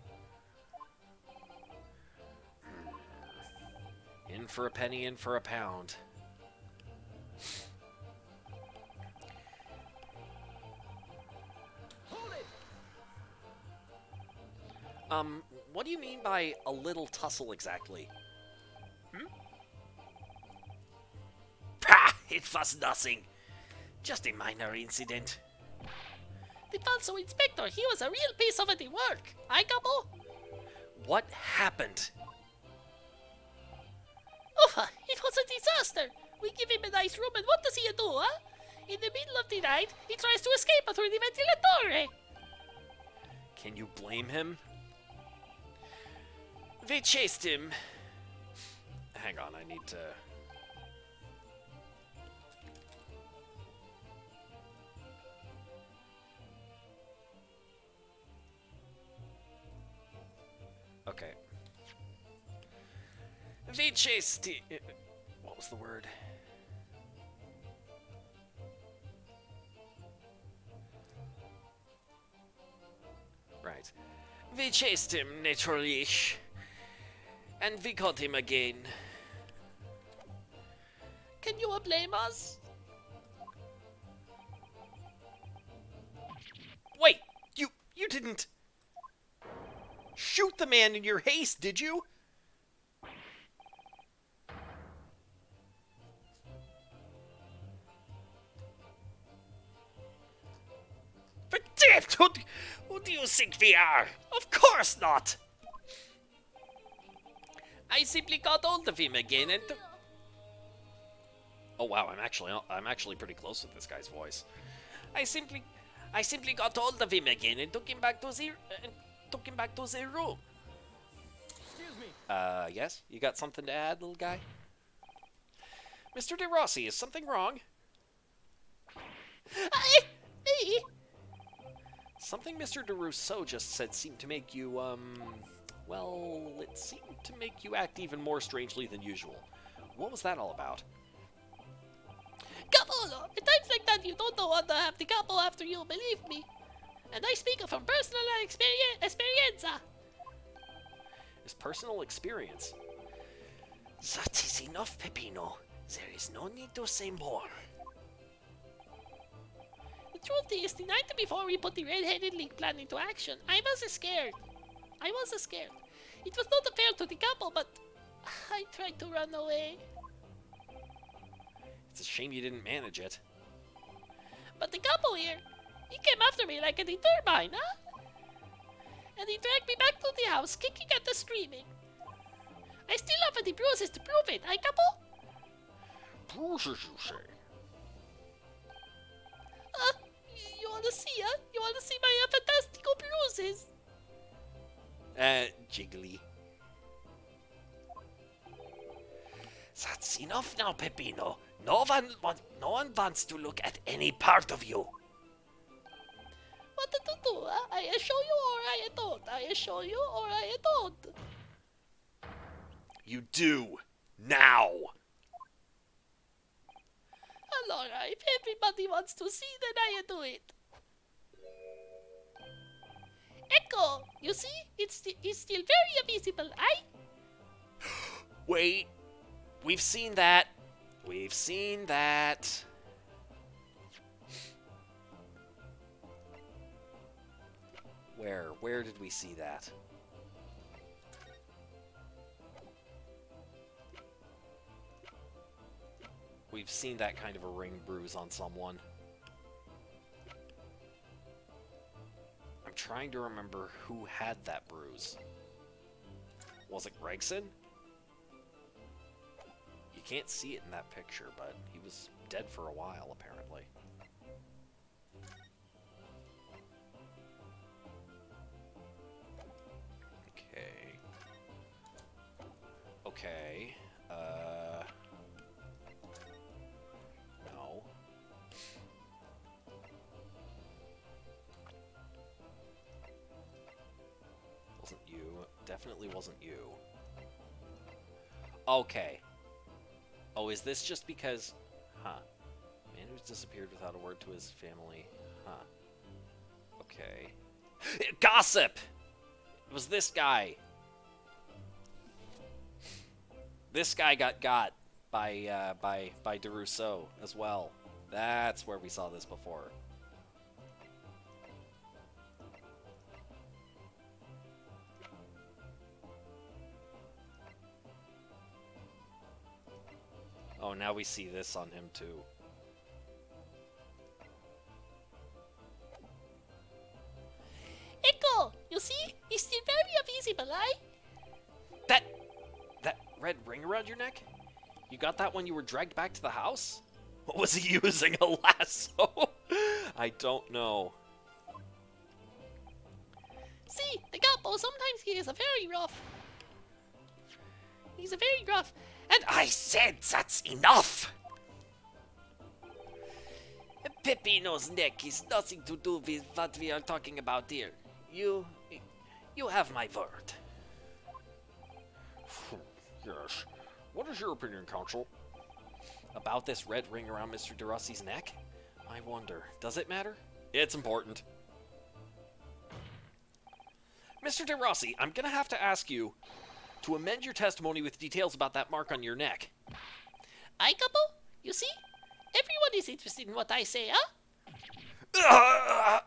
In for a penny, in for a pound. What do you mean by a little tussle exactly? Pah! It was nothing. Just a minor incident. The Falso Inspector, he was a real piece of the work. I couple? What happened? Oh, it was a disaster. We give him a nice room, and what does he do, huh? In the middle of the night, he tries to escape through the ventilatore. Can you blame him? We chased him. Hang on, I need to... Okay. We chased him. What was the word? Right. We chased him, naturally. And we caught him again. Can you blame us? Wait! You didn't... shoot the man in your haste, did you? But damn, who do you think we are? Of course not! I simply got hold of him again and... Oh wow, I'm actually pretty close with this guy's voice. I simply got hold of him again and took him back to the room. Yes? You got something to add, little guy? Mr. De Rossi, is something wrong? Me? Something Mr. De Rousseau just said seemed to make you, well, it seemed to make you act even more strangely than usual. What was that all about? Capolo, at times like that you don't know what to have the capo after you, believe me. And I speak from personal experienza. His personal experience. That is enough, Peppino. There is no need to say more. The truth is, the night before we put the red-headed league plan into action, I was scared. It was not fair to the couple, but I tried to run away. It's a shame you didn't manage it. But the couple here, he came after me like a turbine, huh? And he dragged me back to the house, kicking and screaming. I still have the bruises to prove it, I couple? Bruises, you say? You wanna see, huh? You wanna see my fantastical bruises? Jiggly. That's enough now, Peppino. No one wants to look at any part of you. What to do, huh? I show you or I don't. I show you or I don't. You do. Now. Allora, if everybody wants to see, then I do it. Echo, you see? It's still very visible, Wait. We've seen that. We've seen that. Where did we see that? We've seen that kind of a ring bruise on someone. I'm trying to remember who had that bruise. Was it Gregson? You can't see it in that picture, but he was dead for a while, apparently. Okay. Okay. No. Wasn't you. Definitely wasn't you. Okay. Oh, is this just because... Huh. Man who's disappeared without a word to his family. Huh. Okay. Gossip! It was this guy. This guy got by DeRousseau as well. That's where we saw this before. Oh, now we see this on him too. Echo, you see? He's still very invisible, eh? That red ring around your neck? You got that when you were dragged back to the house? What was he using, a lasso? I don't know. See, the capo, sometimes he is a very rough. He's a very rough. And I said that's enough! Peppino's neck is nothing to do with what we are talking about here. You have my word. Yes. What is your opinion, Counsel? About this red ring around Mr. DeRossi's neck? I wonder, does it matter? It's important. Mr. DeRossi, I'm gonna have to ask you to amend your testimony with details about that mark on your neck. I, capo? You see? Everyone is interested in what I say, huh?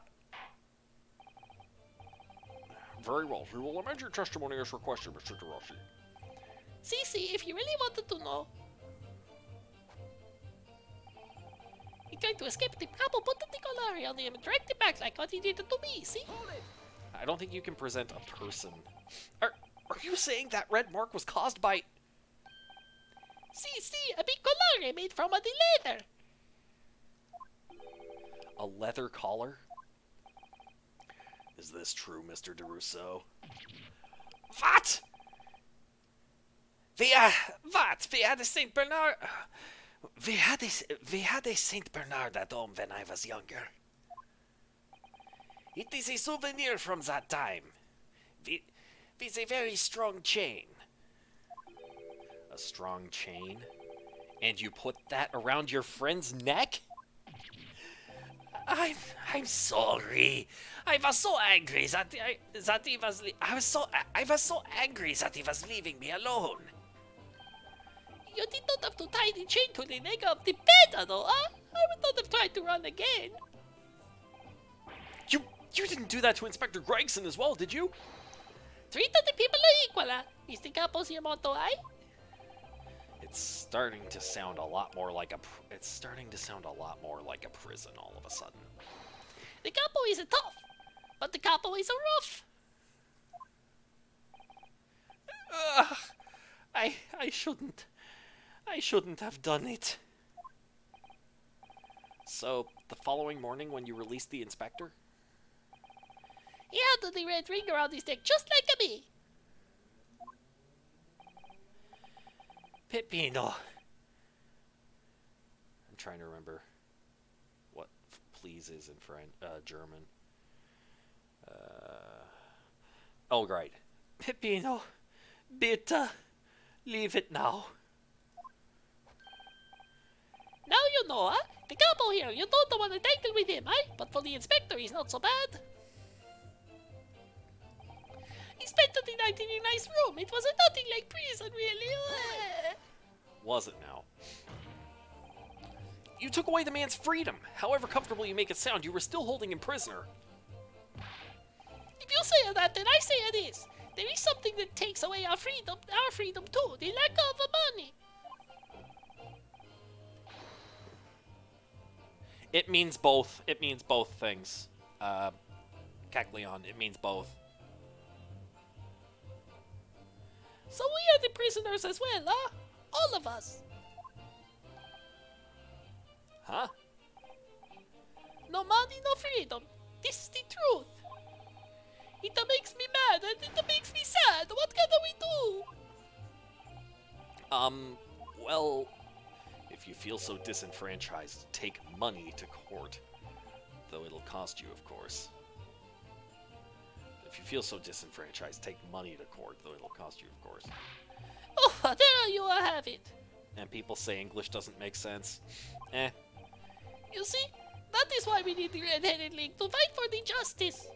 Very well. We will amend your testimony as requested, Mr. DeRossi. See, if you really wanted to know. He tried to escape the capo, put the collar on him and dragged it back like what he did to me, see? I don't think you can present a person. Are you saying that red mark was caused by... See, a big collar made from the leather. a leather collar? Is this true, Mr. DeRousseau? What? We had a Saint Bernard. We had a Saint Bernard at home when I was younger. It is a souvenir from that time. With a very strong chain. A strong chain? And you put that around your friend's neck? I'm sorry. I was so angry that I was so angry that he was leaving me alone. You did not have to tie the chain to the leg of the bed, though, huh? I would not have tried to run again. You didn't do that to Inspector Gregson as well, did you? Treat the people are equal, huh? Is the capo's your motto, eh? It's starting to sound a lot more like a prison all of a sudden. The capo is a tough, but the capo is a rough. I shouldn't have done it. So, the following morning when you released the inspector? He had the red ring around his neck just like me. Peppino. I'm trying to remember what please is in German. Oh, right. Peppino, bitte, leave it now. Now you know, huh? The capo here, you don't want to tangle with him, eh? But for the inspector, he's not so bad. He spent the night in a nice room. It was nothing like prison, really. Was it now? You took away the man's freedom. However comfortable you make it sound, you were still holding him prisoner. If you say that, then I say it is. There is something that takes away our freedom too, the lack of money. It means both. It means both things. Caglion, it means both. So we are the prisoners as well, huh? All of us. Huh? No money, no freedom. This is the truth. It makes me mad and it makes me sad. What can we do? Well, if you feel so disenfranchised, take money to court. Though it'll cost you, of course. If you feel so disenfranchised, take money to court, though it'll cost you, of course. Oh, there you have it. And people say English doesn't make sense. You see, That is why we need the Red-Headed League to fight for the justice.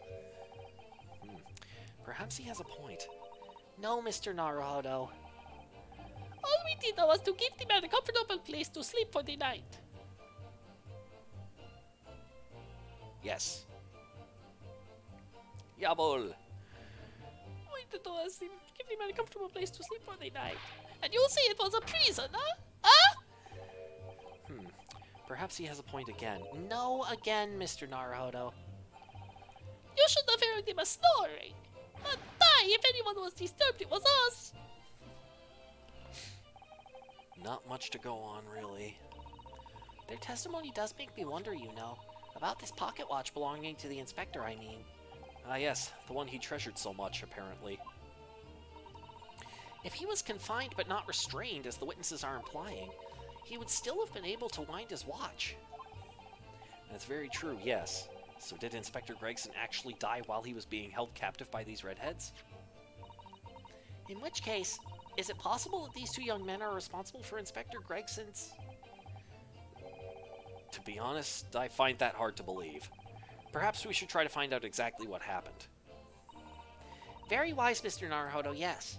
Perhaps he has a point. No, Mr. Naruhodo. All we did was to give the man a comfortable place to sleep for the night. Yes. Jawohl. We did was to give the man a comfortable place to sleep for the night. And you say it was a prison, huh? Huh? Perhaps he has a point again. No again, Mr. Naruhodo. You should have heard him snoring. But die, if anyone was disturbed, it was us. Not much to go on, really. Their testimony does make me wonder, you know. About this pocket watch belonging to the inspector, I mean. Ah, yes, the one he treasured so much, apparently. If he was confined but not restrained, as the witnesses are implying, he would still have been able to wind his watch. That's very true, yes. So did Inspector Gregson actually die while he was being held captive by these redheads? In which case, is it possible that these two young men are responsible for Inspector Gregson's... To be honest, I find that hard to believe. Perhaps we should try to find out exactly what happened. Very wise, Mr. Naruhodo, yes.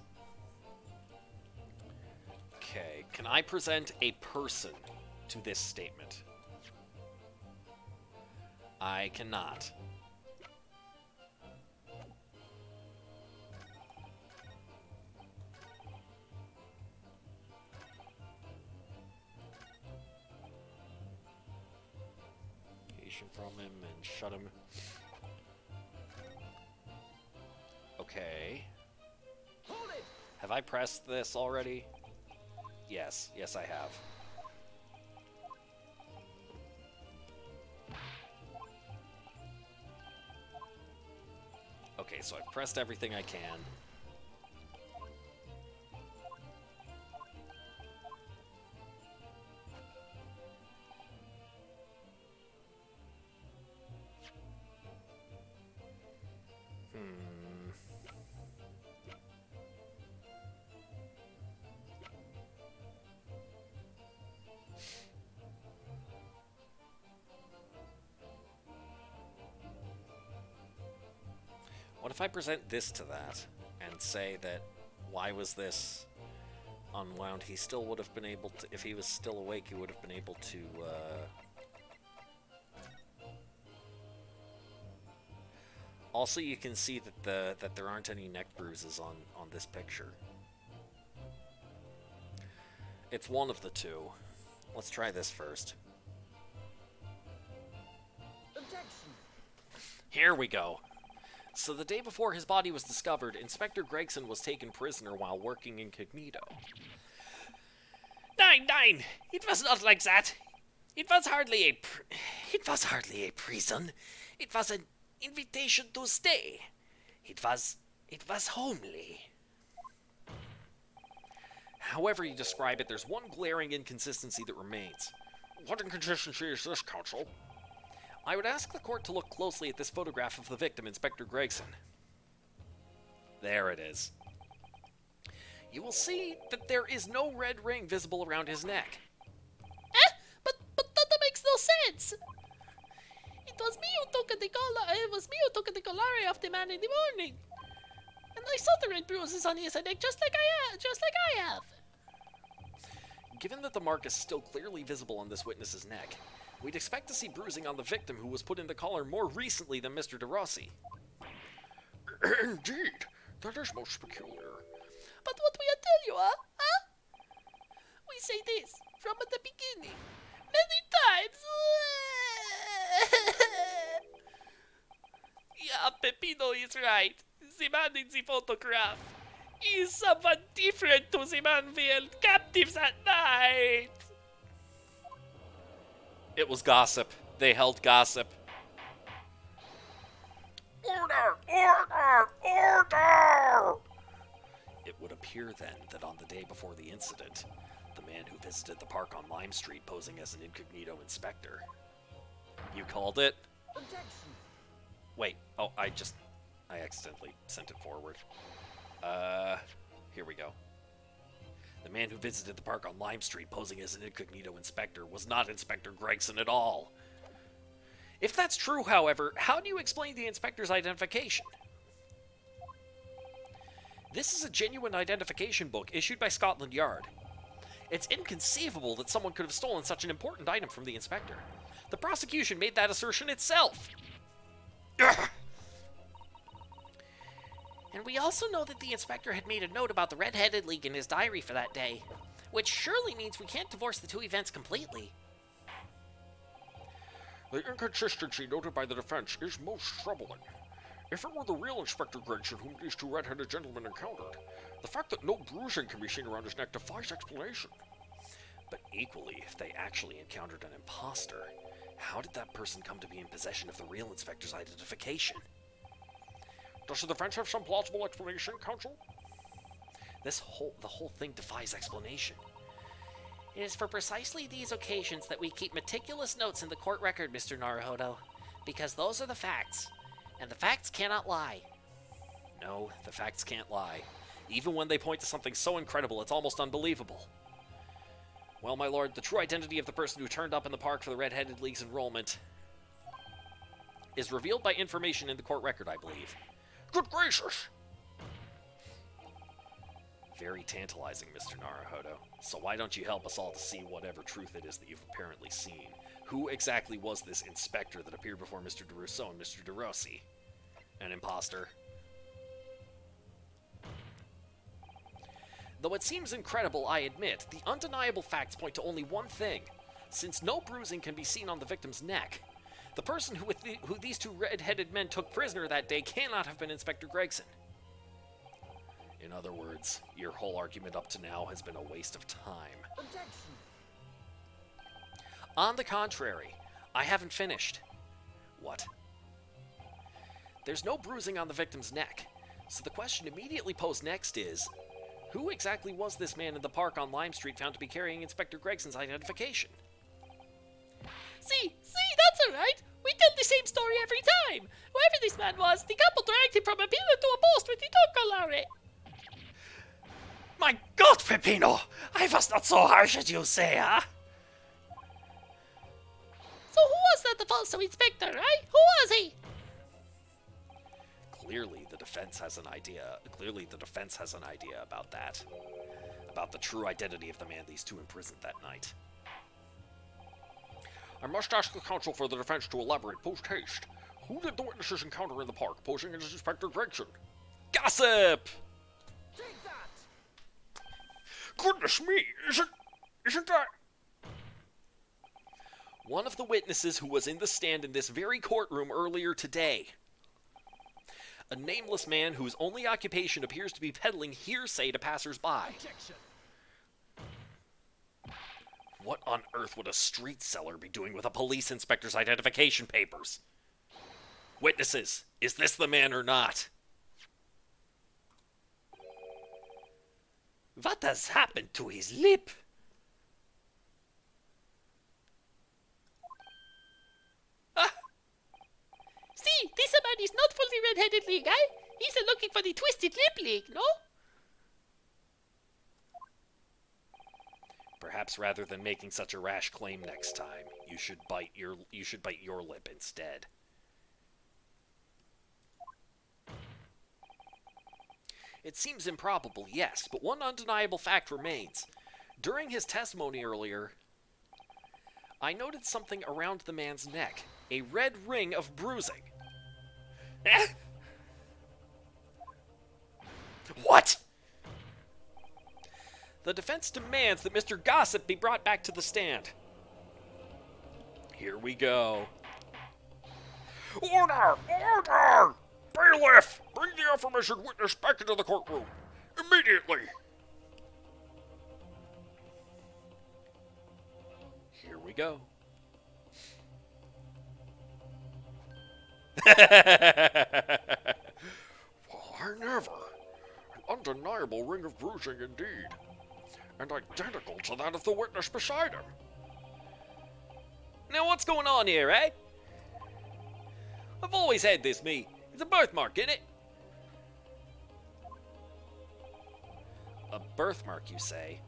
Okay, can I present a person to this statement? I cannot. From him and shut him. Okay. Have I pressed this already? Yes, I have. Okay, so I've pressed everything I can. What if I present this to that and say that why was this unwound? He still would have been able to, if he was still awake, he would have been able to, Also, you can see that there aren't any neck bruises on this picture. It's one of the two. Let's try this first. Objection. Here we go. So the day before his body was discovered, Inspector Gregson was taken prisoner while working incognito. Nine! It was not like that. It was hardly a prison. It was an invitation to stay. It was homely. However you describe it, there's one glaring inconsistency that remains. What inconsistency is this, Counsel? I would ask the court to look closely at this photograph of the victim, Inspector Gregson. There it is. You will see that there is no red ring visible around his neck. But that makes no sense. It was me who took the collar. It was me who took the collare off the man in the morning, and I saw the red bruises on his neck, just like I have. Given that the mark is still clearly visible on this witness's neck, we'd expect to see bruising on the victim who was put in the collar more recently than Mr. De Rossi. Indeed, that is most peculiar. But what we tell you, huh? We say this from the beginning, many times. Yeah, Pepino is right. The man in the photograph is someone different to the man we held captives at night. It was gossip. They held gossip. Order! Order! Order! It would appear then that on the day before the incident, the man who visited the park on Lime Street posing as an incognito inspector. You called it? Objection. Wait, oh, I accidentally sent it forward. Here we go. The man who visited the park on Lime Street posing as an incognito inspector was not Inspector Gregson at all. If that's true, however, how do you explain the inspector's identification? This is a genuine identification book issued by Scotland Yard. It's inconceivable that someone could have stolen such an important item from the inspector. The prosecution made that assertion itself. And we also know that the inspector had made a note about the Red-Headed League in his diary for that day, which surely means we can't divorce the two events completely. The inconsistency noted by the defense is most troubling. If it were the real Inspector Gregson whom these two red-headed gentlemen encountered, the fact that no bruising can be seen around his neck defies explanation. But equally, if they actually encountered an imposter, how did that person come to be in possession of the real inspector's identification? Does the defense have some plausible explanation, counsel? The whole thing defies explanation. It is for precisely these occasions that we keep meticulous notes in the court record, Mr. Naruhodo, because those are the facts, and the facts cannot lie. No, the facts can't lie. Even when they point to something so incredible, it's almost unbelievable. Well, my lord, the true identity of the person who turned up in the park for the Red-Headed League's enrollment is revealed by information in the court record, I believe. Good gracious! Very tantalizing, Mr. Naruhodo. So why don't you help us all to see whatever truth it is that you've apparently seen? Who exactly was this inspector that appeared before Mr. DeRousseau and Mr. DeRossi? An imposter? Though it seems incredible, I admit, the undeniable facts point to only one thing. Since no bruising can be seen on the victim's neck, the person who these two red-headed men took prisoner that day cannot have been Inspector Gregson. In other words, your whole argument up to now has been a waste of time. Objection. On the contrary, I haven't finished. What? There's no bruising on the victim's neck, so the question immediately posed next is, who exactly was this man in the park on Lime Street found to be carrying Inspector Gregson's identification? See, that's alright. We tell the same story every time. Whoever this man was, the couple dragged him from a pillar to a post with the Tucker lorry. My God, Peppino! I was not so harsh as you say, huh? So who was that the false inspector, right? Who was he? Clearly, the defense has an idea. About that. About the true identity of the man these two imprisoned that night. I must ask the counsel for the defense to elaborate post-haste. Who did the witnesses encounter in the park, posing as Inspector Gregson? Gossip! Take that! Goodness me! Isn't that... One of the witnesses who was in the stand in this very courtroom earlier today. A nameless man whose only occupation appears to be peddling hearsay to passers-by. Objection. What on earth would a street seller be doing with a police inspector's identification papers? Witnesses, is this the man or not? What has happened to his lip? See, this man is not for the Red-Headed League, eh? He's looking for the Twisted Lip League, no? Perhaps rather than making such a rash claim next time, you should bite your lip instead. It seems improbable, yes, but one undeniable fact remains. During his testimony earlier, I noted something around the man's neck. A red ring of bruising. Eh? What? The defense demands that Mr. Gossip be brought back to the stand. Here we go. Order! Order! Bailiff! Bring the aforementioned witness back into the courtroom. Immediately! Here we go. Well, I never. An undeniable ring of bruising indeed. And identical to that of the witness beside him. Now what's going on here, eh? I've always had this, me. It's a birthmark, innit? A birthmark, you say?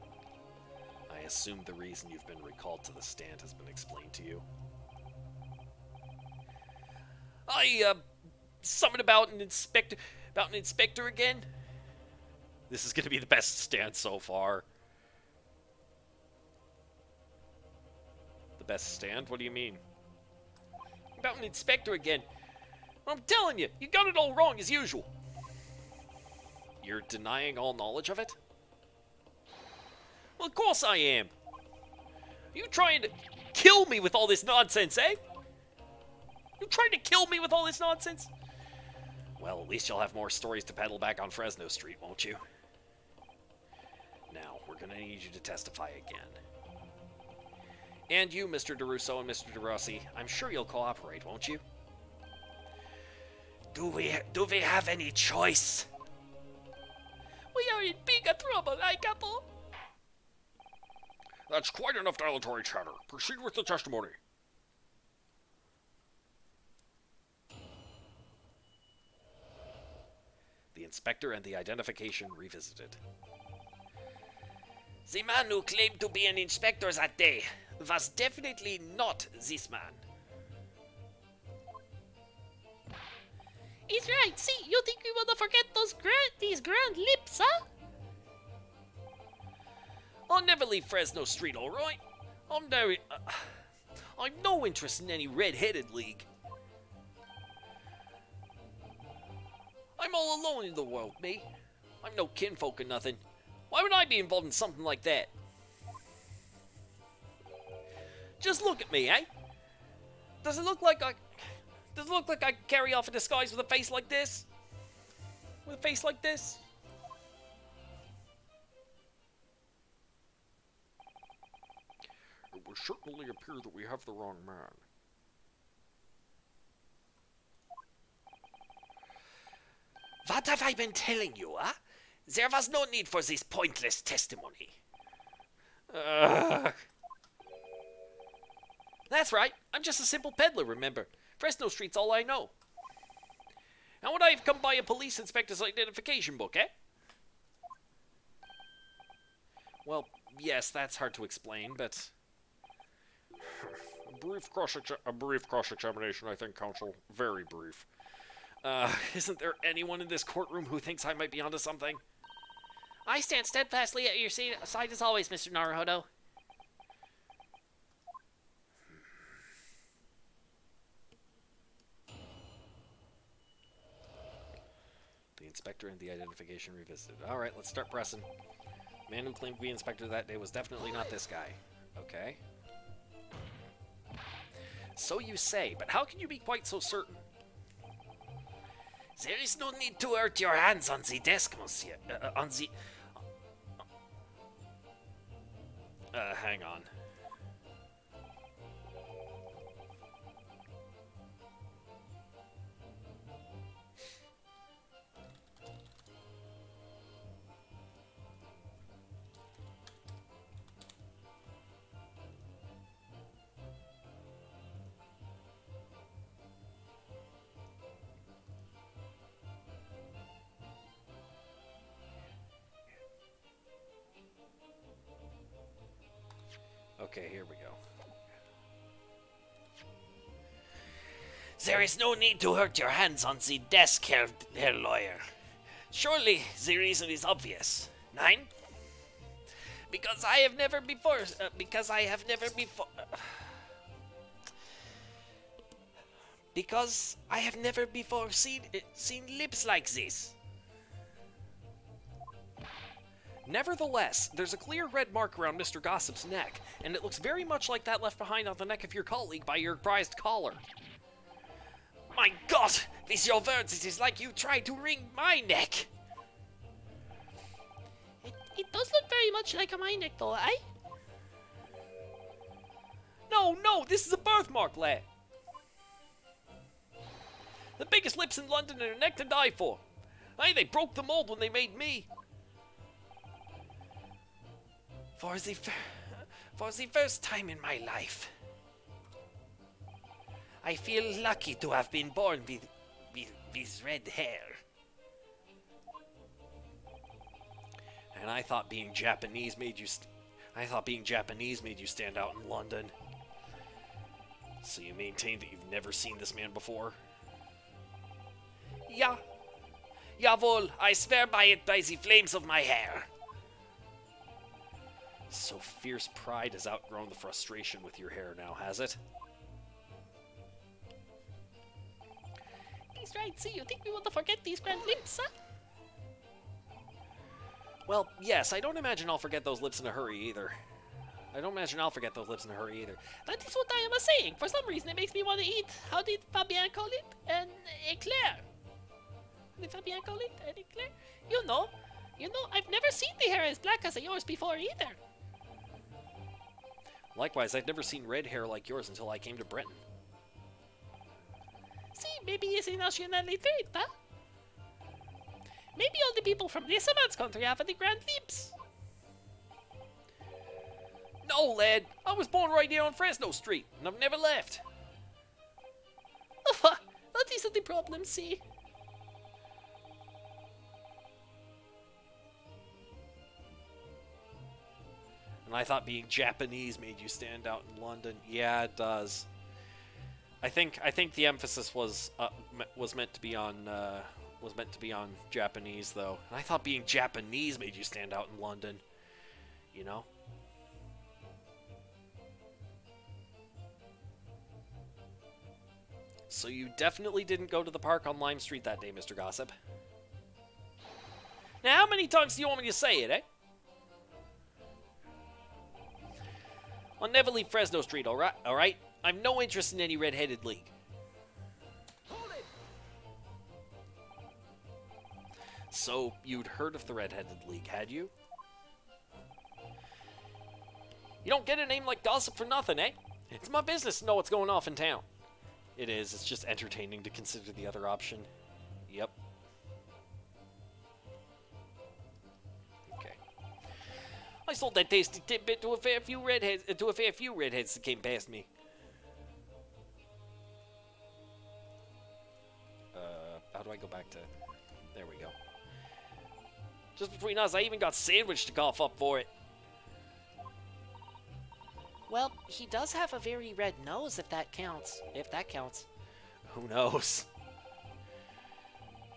I assume the reason you've been recalled to the stand has been explained to you. Something about an inspector. About an inspector again? This is gonna be the best stance so far. The best stand? What do you mean? About an inspector again. I'm telling you, you got it all wrong as usual. You're denying all knowledge of it? Well, of course I am. Are you trying to kill me with all this nonsense, eh? You trying to kill me with all this nonsense? Well, at least you'll have more stories to peddle back on Fresno Street, won't you? Now, we're gonna need you to testify again. And you, Mr. DeRusso and Mr. DeRossi, I'm sure you'll cooperate, won't you? Do we have any choice? We are in big trouble, eh, couple? That's quite enough dilatory chatter. Proceed with the testimony. The inspector and the identification revisited. The man who claimed to be an inspector that day was definitely not this man. He's right. See, you think we wanna forget these grand lips, huh? I'll never leave Fresno Street, alright? I'm no interest in any red-headed league. I'm all alone in the world, me. I'm no kinfolk or nothing. Why would I be involved in something like that? Just look at me, eh? Does it look like I can carry off a disguise with a face like this? With a face like this? It would certainly appear that we have the wrong man. What have I been telling you, huh? There was no need for this pointless testimony. That's right. I'm just a simple peddler, remember? Fresno Street's all I know. How would I have come by a police inspector's identification book, eh? Well, yes, that's hard to explain, but... A brief cross-examination, I think, counsel. Very brief. Isn't there anyone in this courtroom who thinks I might be onto something? I stand steadfastly at your side as always, Mr. Naruhodo. The inspector and the identification revisited. Alright, let's start pressing. The man who claimed to be inspector that day was definitely not this guy. Okay. So you say, but how can you be quite so certain? There is no need to hurt your hands on the desk, monsieur. On the... Hang on. Okay, here we go. There is no need to hurt your hands on the desk, Herr Lawyer. Surely the reason is obvious. Nine? Because I have never before seen lips like this. Nevertheless, there's a clear red mark around Mr. Gossip's neck, and it looks very much like that left behind on the neck of your colleague by your prized collar. My God, with your words, it is like you tried to wring my neck. It does look very much like my neck, though, eh? No, this is a birthmark, lad. The biggest lips in London and a neck to die for. Hey, they broke the mold when they made me. For the first time in my life, I feel lucky to have been born with red hair. And I thought being Japanese made you stand out in London. So you maintain that you've never seen this man before? Yeah. Jawohl, I swear by it by the flames of my hair. So fierce pride has outgrown the frustration with your hair now, has it? He's right. See, you think we want to forget these grand lips, huh? Well, yes, I don't imagine I'll forget those lips in a hurry either. I don't imagine I'll forget those lips in a hurry either. That is what I am saying. For some reason, it makes me want to eat. How did Fabien call it? An eclair. Did Fabien call it an eclair? You know, I've never seen the hair as black as yours before either. Likewise, I've never seen red hair like yours until I came to Britain. See, maybe it's a nationality trait, huh? Maybe all the people from this man's country have the grand lips. No, lad, I was born right here on Fresno Street, and I've never left. That isn't the problem, see? And I thought being Japanese made you stand out in London. Yeah, it does. I think the emphasis was meant to be on Japanese though. And I thought being Japanese made you stand out in London. You know? So you definitely didn't go to the park on Lime Street that day, Mr. Gossip. Now, how many times do you want me to say it, eh? I'll never leave Fresno Street, alright? I've no interest in any red-headed league. Hold it! So, you'd heard of the Red-Headed League, had you? You don't get a name like Gossip for nothing, eh? It's my business to know what's going off in town. It is. It's just entertaining to consider the other option. Yep. Okay. I sold that tasty tidbit to a fair few redheads that came past me. How do I go back to... There we go. Just between us, I even got Sandwich to cough up for it. Well, he does have a very red nose, if that counts. If that counts. Who knows?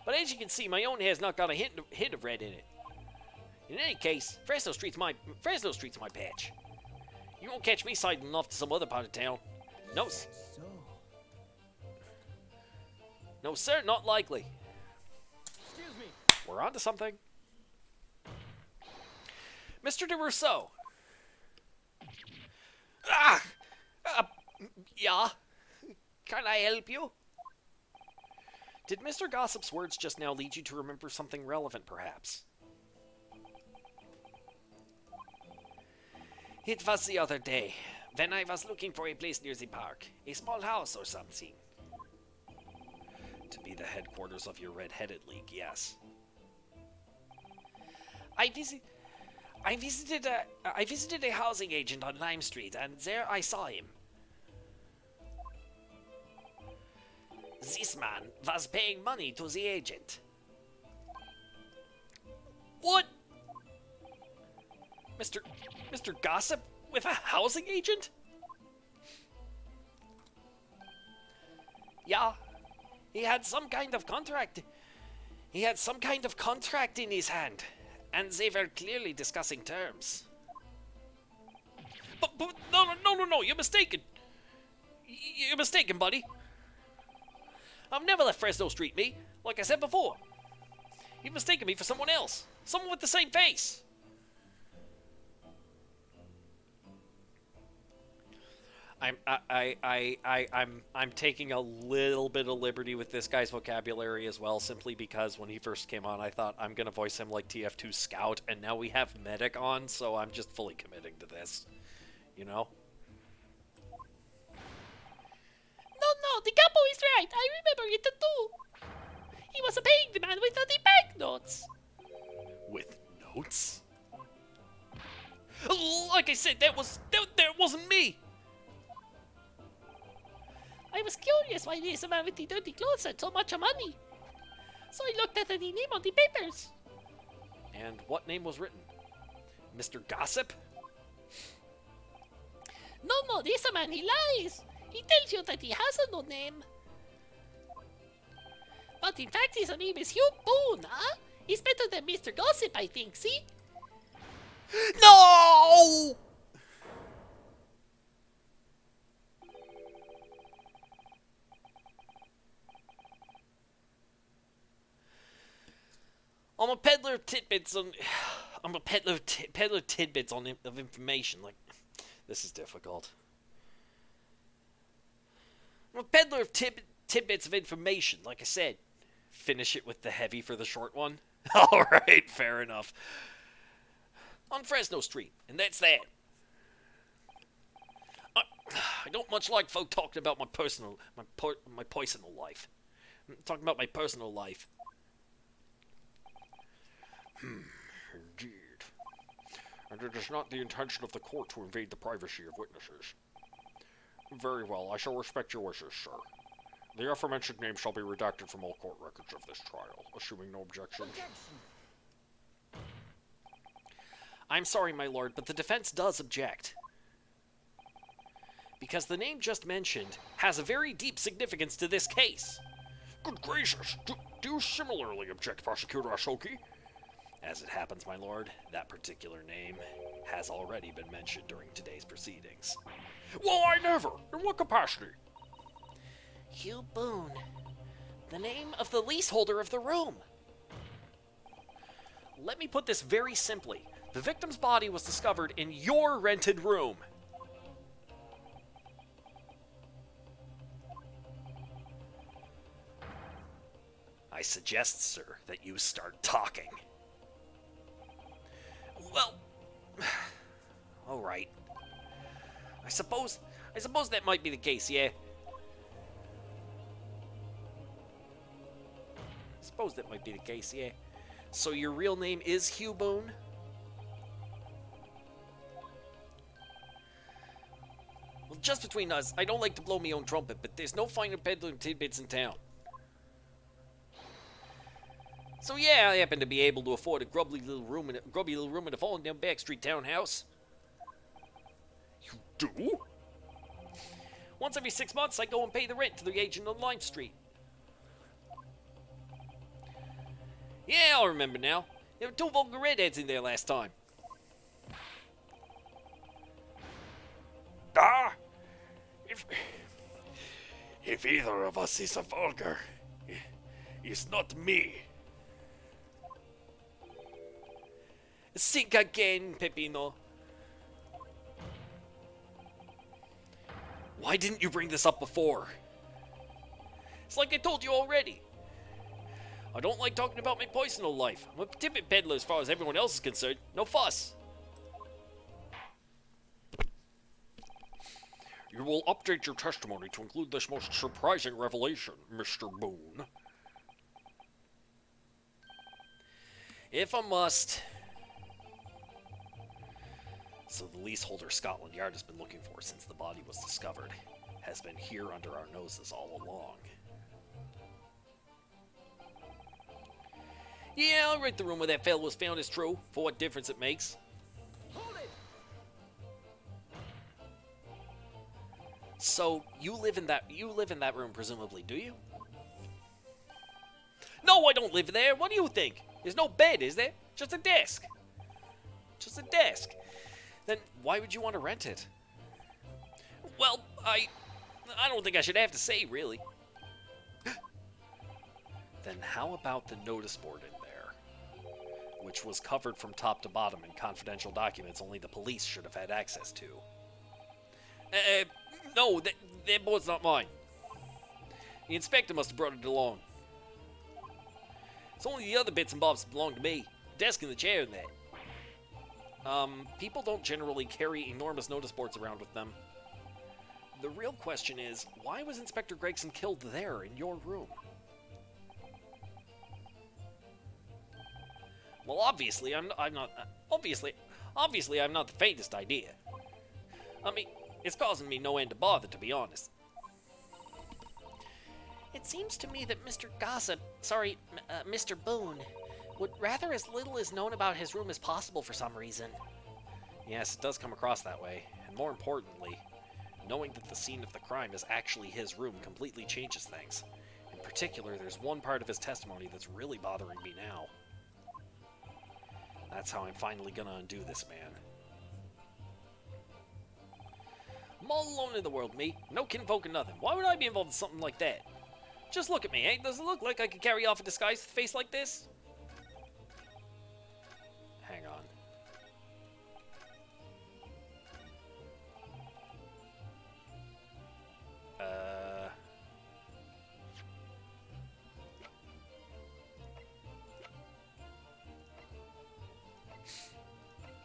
But as you can see, my own hair's not got a hint of red in it. In any case, Fresno Street's my patch. You won't catch me sidling off to some other part of town. No, So, no, sir, not likely. excuse me. We're on to something. Mr. de Rousseau. Ah! Yeah? Can I help you? Did Mr. Gossip's words just now lead you to remember something relevant, perhaps? It was the other day, when I was looking for a place near the park. A small house or something. To be the headquarters of your Red-Headed League, yes. I visited a housing agent on Lime Street, and there I saw him. This man was paying money to the agent. What? Mr. Gossip with a housing agent? Yeah. He had some kind of contract. He had some kind of contract in his hand. And they were clearly discussing terms. But no, you're mistaken. You're mistaken, buddy. I've never left Fresno Street, me. Like I said before. You've mistaken me for someone else. Someone with the same face. I'm taking a little bit of liberty with this guy's vocabulary as well, simply because when he first came on, I thought I'm gonna voice him like TF2 Scout, and now we have Medic on, so I'm just fully committing to this. You know? No, the capo is right. I remember it too. He was paying the man with the banknotes. With notes? Like I said, that wasn't me. I was curious why this man with the dirty clothes had so much money. So I looked at the name on the papers. And what name was written? Mr. Gossip? No, this man, he lies. He tells you that he has no name. But in fact, his name is Hugh Boone, huh? He's better than Mr. Gossip, I think, see? No! I'm a peddler of tidbits on. I'm a peddler of tidbits of information. Like, this is difficult. I'm a peddler of tidbits of information. Like I said, finish it with the heavy for the short one. All right, fair enough. On Fresno Street, and that's that. I don't much like folk talking about my personal life. I'm talking about my personal life. Indeed. And it is not the intention of the court to invade the privacy of witnesses. Very well, I shall respect your wishes, sir. The aforementioned name shall be redacted from all court records of this trial, assuming no objection. I'm sorry, my lord, but the defense does object. Because the name just mentioned has a very deep significance to this case. Good gracious! Do you similarly object, Prosecutor Asoki? As it happens, my lord, that particular name has already been mentioned during today's proceedings. Well, I never! In what capacity? Hugh Boone, the name of the leaseholder of the room. Let me put this very simply. The victim's body was discovered in your rented room. I suggest, sir, that you start talking. Well, all right. I suppose that might be the case, yeah. So your real name is Hugh Boone? Well, just between us, I don't like to blow my own trumpet, but there's no finer peddling tidbits in town. So yeah, I happen to be able to afford a grubby little room in a fallen down backstreet townhouse. You do? Once every 6 months, I go and pay the rent to the agent on Lime Street. Yeah, I'll remember now. There were 2 vulgar redheads in there last time. Ah! If either of us is a vulgar, it's not me. Think again, Peppino. Why didn't you bring this up before? It's like I told you already. I don't like talking about my personal life. I'm a tidbit peddler as far as everyone else is concerned. No fuss. You will update your testimony to include this most surprising revelation, Mr. Boone. If I must. So the leaseholder Scotland Yard has been looking for since the body was discovered has been here under our noses all along. Yeah, I'll rent the room where that fellow was found as true, for what difference it makes. Hold it! So you live in that room, presumably, do you? No, I don't live there. What do you think? There's no bed, is there? Just a desk. Just a desk. Then why would you want to rent it? Well, I don't think I should have to say, really. Then how about the notice board in there, which was covered from top to bottom in confidential documents only the police should have had access to? No, that board's not mine. The inspector must have brought it along. It's only the other bits and bobs that belong to me. Desk and the chair and that. People don't generally carry enormous notice boards around with them. The real question is, why was Inspector Gregson killed there in your room? Well, obviously, I'm not the faintest idea. I mean, it's causing me no end of bother, to be honest. It seems to me that Mr. Mr. Boone, would rather as little is known about his room as possible for some reason. Yes, it does come across that way. And more importantly, knowing that the scene of the crime is actually his room completely changes things. In particular, there's one part of his testimony that's really bothering me now. That's how I'm finally gonna undo this man. I'm all alone in the world, me. No kinfolk or nothing. Why would I be involved in something like that? Just look at me, eh? Does it look like I could carry off a disguised face like this? Hang on.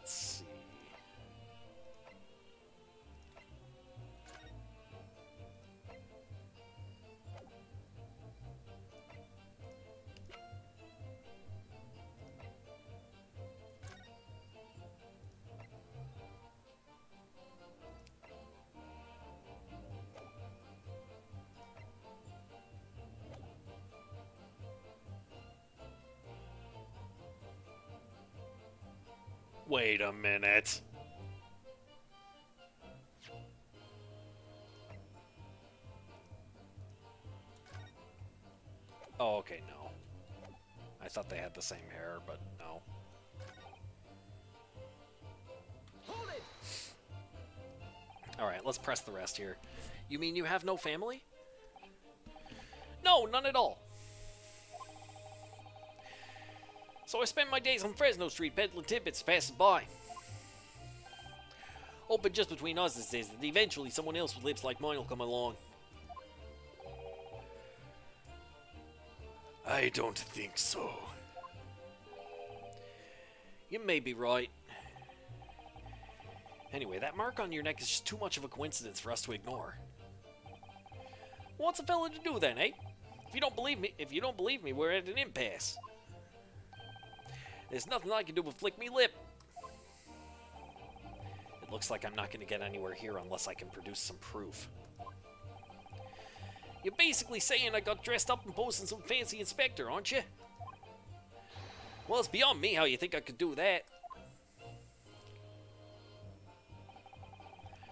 Let's see. Wait a minute. Oh, okay, no. I thought they had the same hair, but no. Hold it! Alright, let's press the rest here. You mean you have no family? No, none at all. So I spend my days on Fresno Street peddling tidbits passing by. Hoping just between us it says that eventually someone else with lips like mine will come along. I don't think so. You may be right. Anyway, that mark on your neck is just too much of a coincidence for us to ignore. What's a fella to do then, eh? If you don't believe me, we're at an impasse. There's nothing I can do but flick me lip. It looks like I'm not going to get anywhere here unless I can produce some proof. You're basically saying I got dressed up and posed as some fancy inspector, aren't you? Well, it's beyond me how you think I could do that.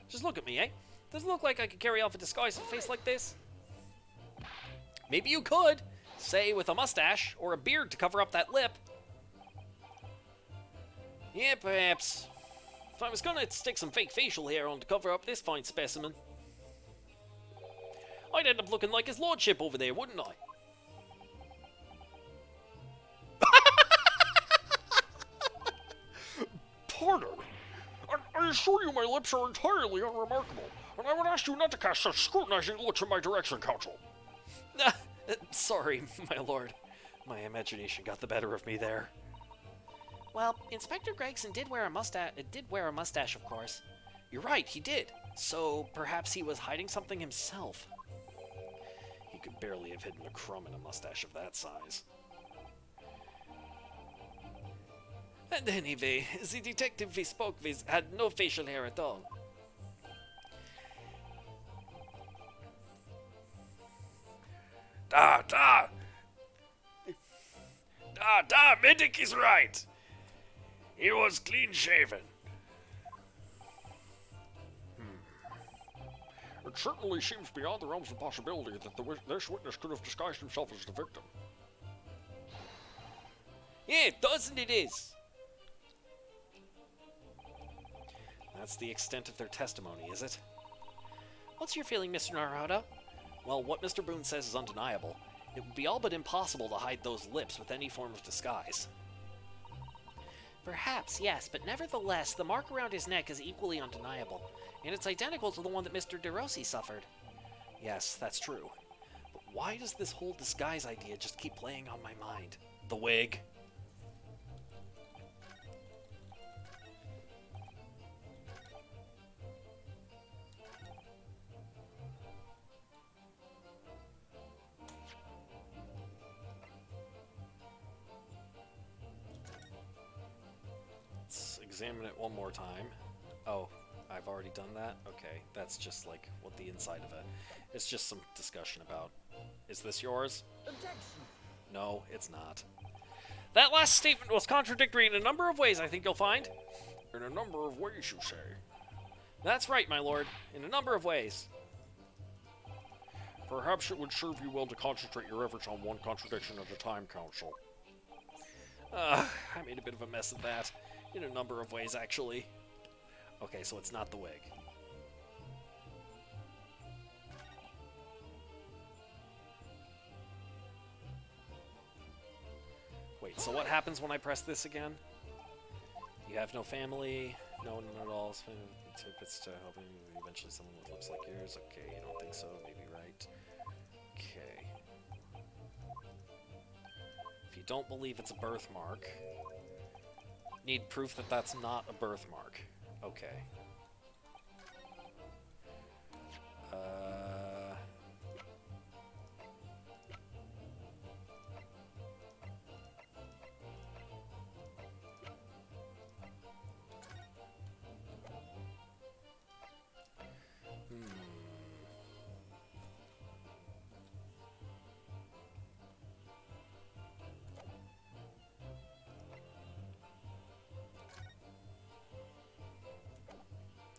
Just look at me, eh? Does it look like I could carry off a disguised face like this? Maybe you could. Say, with a mustache or a beard to cover up that lip. Yeah, perhaps. If I was gonna stick some fake facial hair on to cover up this fine specimen, I'd end up looking like his lordship over there, wouldn't I? Pardon? I assure you my lips are entirely unremarkable, and I would ask you not to cast such scrutinizing looks in my direction, Counsel. Sorry, my lord. My imagination got the better of me there. Well, Inspector Gregson did wear a mustache, of course. You're right, he did. So perhaps he was hiding something himself. He could barely have hidden a crumb in a mustache of that size. And anyway, the detective we spoke with had no facial hair at all. Medic is right. He was clean-shaven. It certainly seems beyond the realms of possibility that this witness could have disguised himself as the victim. Yeah, doesn't it is? That's the extent of their testimony, is it? What's your feeling, Mr. Naruto? Well, what Mr. Boone says is undeniable. It would be all but impossible to hide those lips with any form of disguise. Perhaps, yes, but nevertheless, the mark around his neck is equally undeniable, and it's identical to the one that Mr. DeRossi suffered. Yes, that's true. But why does this whole disguise idea just keep playing on my mind? The wig. Let's examine it one more time. Oh, I've already done that? Okay, that's just like what the inside of it. It's just some discussion about. Is this yours? Objection! No, it's not. That last statement was contradictory in a number of ways, I think you'll find. In a number of ways, you say. That's right, my lord. In a number of ways. Perhaps it would serve you well to concentrate your efforts on one contradiction at a time, Council. I made a bit of a mess of that. In a number of ways, actually. Okay, so it's not the wig. Wait, so what happens when I press this again? You have no family, no one at all. It's to helping eventually someone with lips like yours. Okay, you don't think so? Maybe right. Okay. If you don't believe it's a birthmark, need proof that that's not a birthmark. Okay.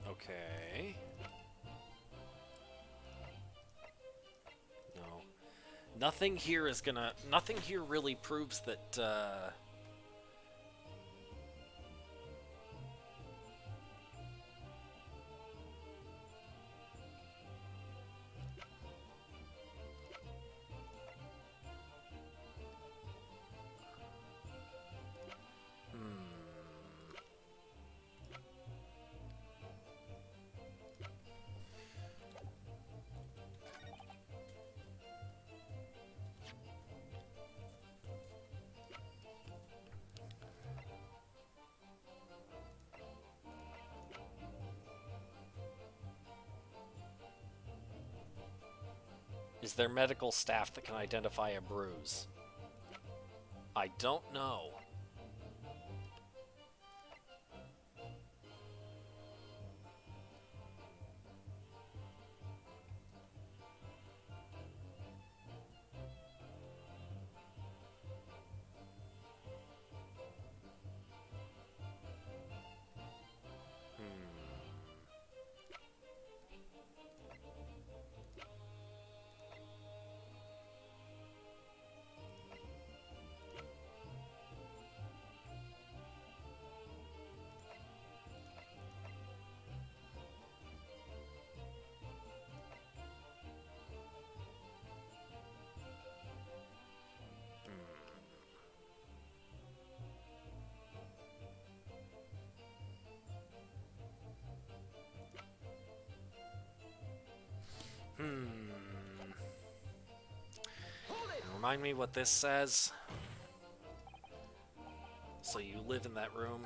Okay. No. Nothing here is gonna... Nothing here really proves that, Is there medical staff that can identify a bruise? I don't know. Remind me what this says. So you live in that room.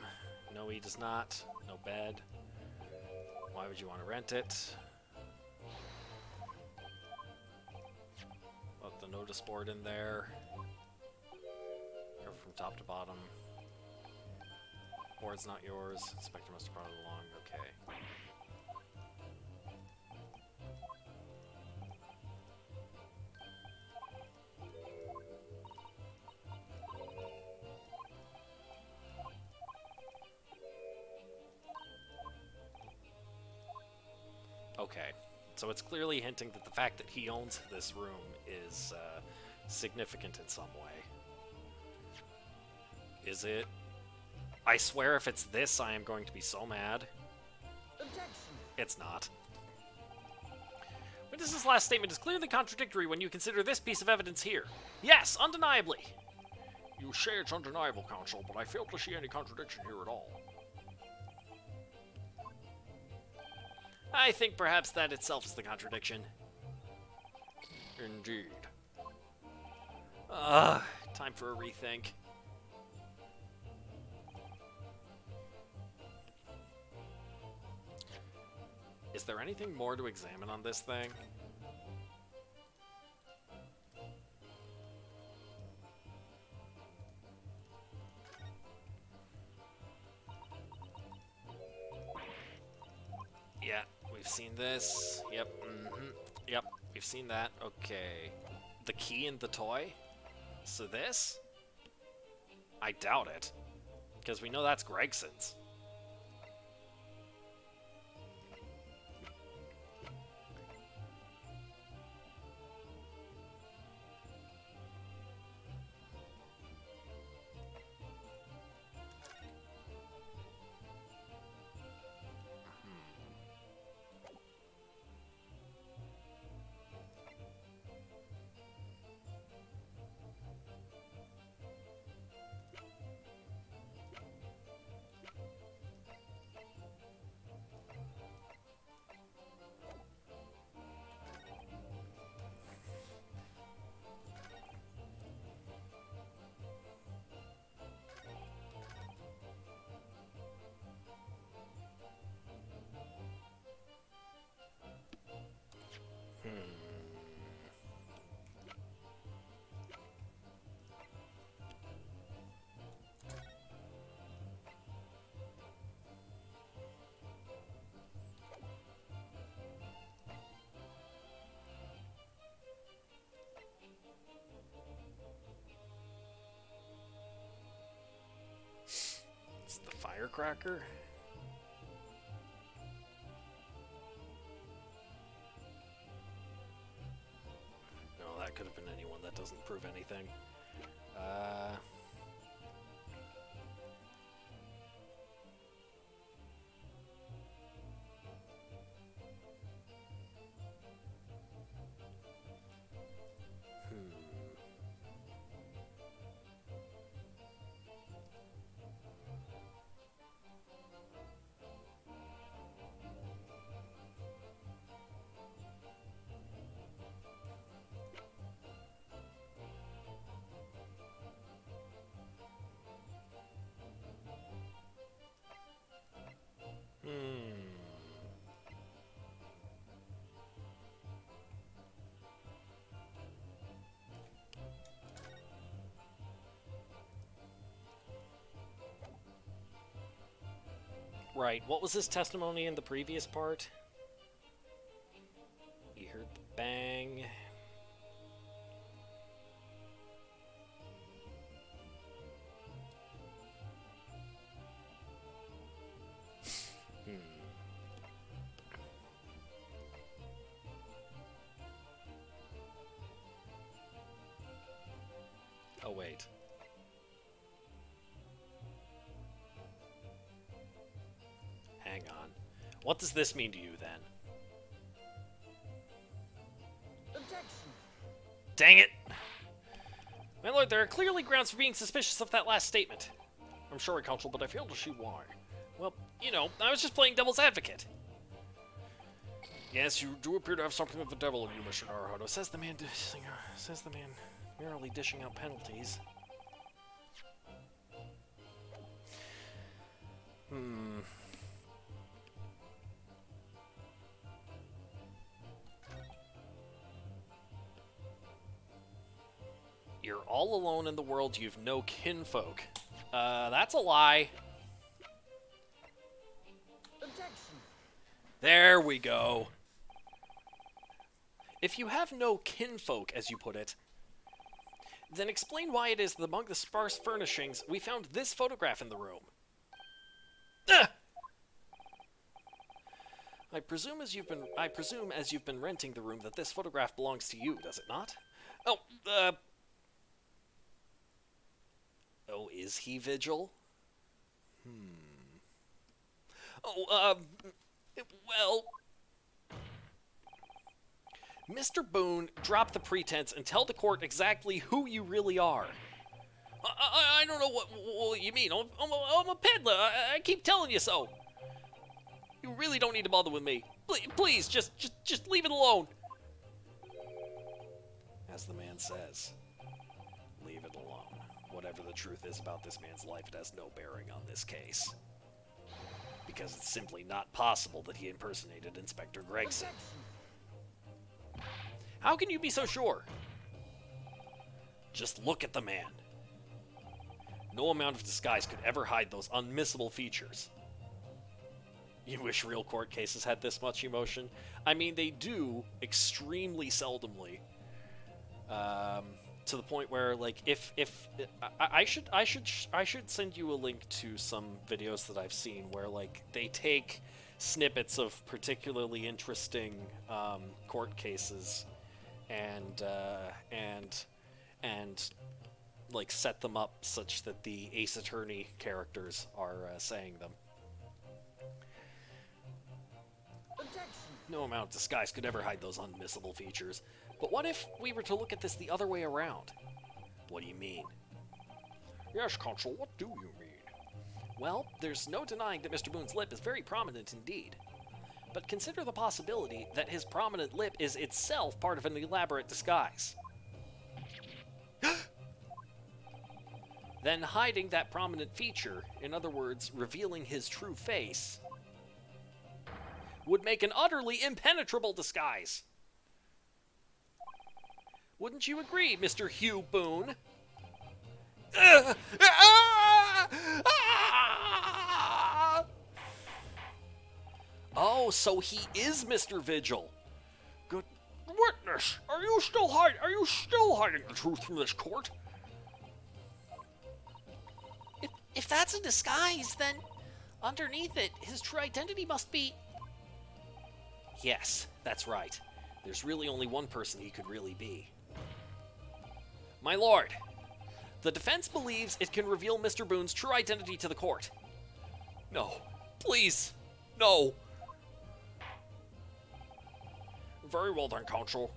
No, he does not. No bed. Why would you want to rent it? Put the notice board in there. Cover from top to bottom. Board's not yours. Inspector must have brought it along. Okay. Okay, so it's clearly hinting that the fact that he owns this room is significant in some way. Is it? I swear if it's this, I am going to be so mad. Objection. It's not. Witness's last statement is clearly contradictory when you consider this piece of evidence here. Yes, undeniably. You say it's undeniable, Council, but I fail to see any contradiction here at all. I think perhaps that itself is the contradiction. Indeed. Time for a rethink. Is there anything more to examine on this thing? Yeah, we've seen this. Yep, Yep, we've seen that. Okay. The key and the toy? So this? I doubt it. Because we know that's Gregson's. It's the firecracker? No, that could have been anyone. That doesn't prove anything. Right, what was his testimony in the previous part? He heard the bang. Oh, wait. Hang on. What does this mean to you, then? Objection. Dang it! My lord, there are clearly grounds for being suspicious of that last statement. I'm sorry, Counsel, but I fail to see why. Well, you know, I was just playing devil's advocate. Yes, you do appear to have something of the devil in you, Mr. Naruhodo, says the man merely dishing out penalties. You're all alone in the world, you've no kinfolk. That's a lie. Objection. There we go. If you have no kinfolk, as you put it, then explain why it is that among the sparse furnishings we found this photograph in the room. Ah! I presume as you've been renting the room that this photograph belongs to you, does it not? Oh, oh, is he Vigil? Oh, well... Mr. Boone, drop the pretense and tell the court exactly who you really are. I don't know what you mean. I'm a peddler. I keep telling you so. You really don't need to bother with me. Please, just leave it alone. As the man says, leave it alone. Whatever the truth is about this man's life, it has no bearing on this case. Because it's simply not possible that he impersonated Inspector Gregson. How can you be so sure? Just look at the man. No amount of disguise could ever hide those unmissable features. You wish real court cases had this much emotion? I mean, they do extremely seldomly. To the point where, like, if I should send you a link to some videos that I've seen where, like, they take snippets of particularly interesting court cases and like set them up such that the Ace Attorney characters are saying them. Objection. No amount of disguise could ever hide those unmissable features. But what if we were to look at this the other way around? What do you mean? Yes, Counsel, what do you mean? Well, there's no denying that Mr. Boone's lip is very prominent indeed. But consider the possibility that his prominent lip is itself part of an elaborate disguise. Then hiding that prominent feature, in other words, revealing his true face, would make an utterly impenetrable disguise. Wouldn't you agree, Mr. Hugh Boone? Oh, so he is Mr. Vigil. Good witness, are you still hiding the truth from this court? If that's a disguise, then underneath it, his true identity must be... Yes, that's right. There's really only one person he could really be. My lord, the defense believes it can reveal Mr. Boone's true identity to the court. No, please, no. Very well then, counsel.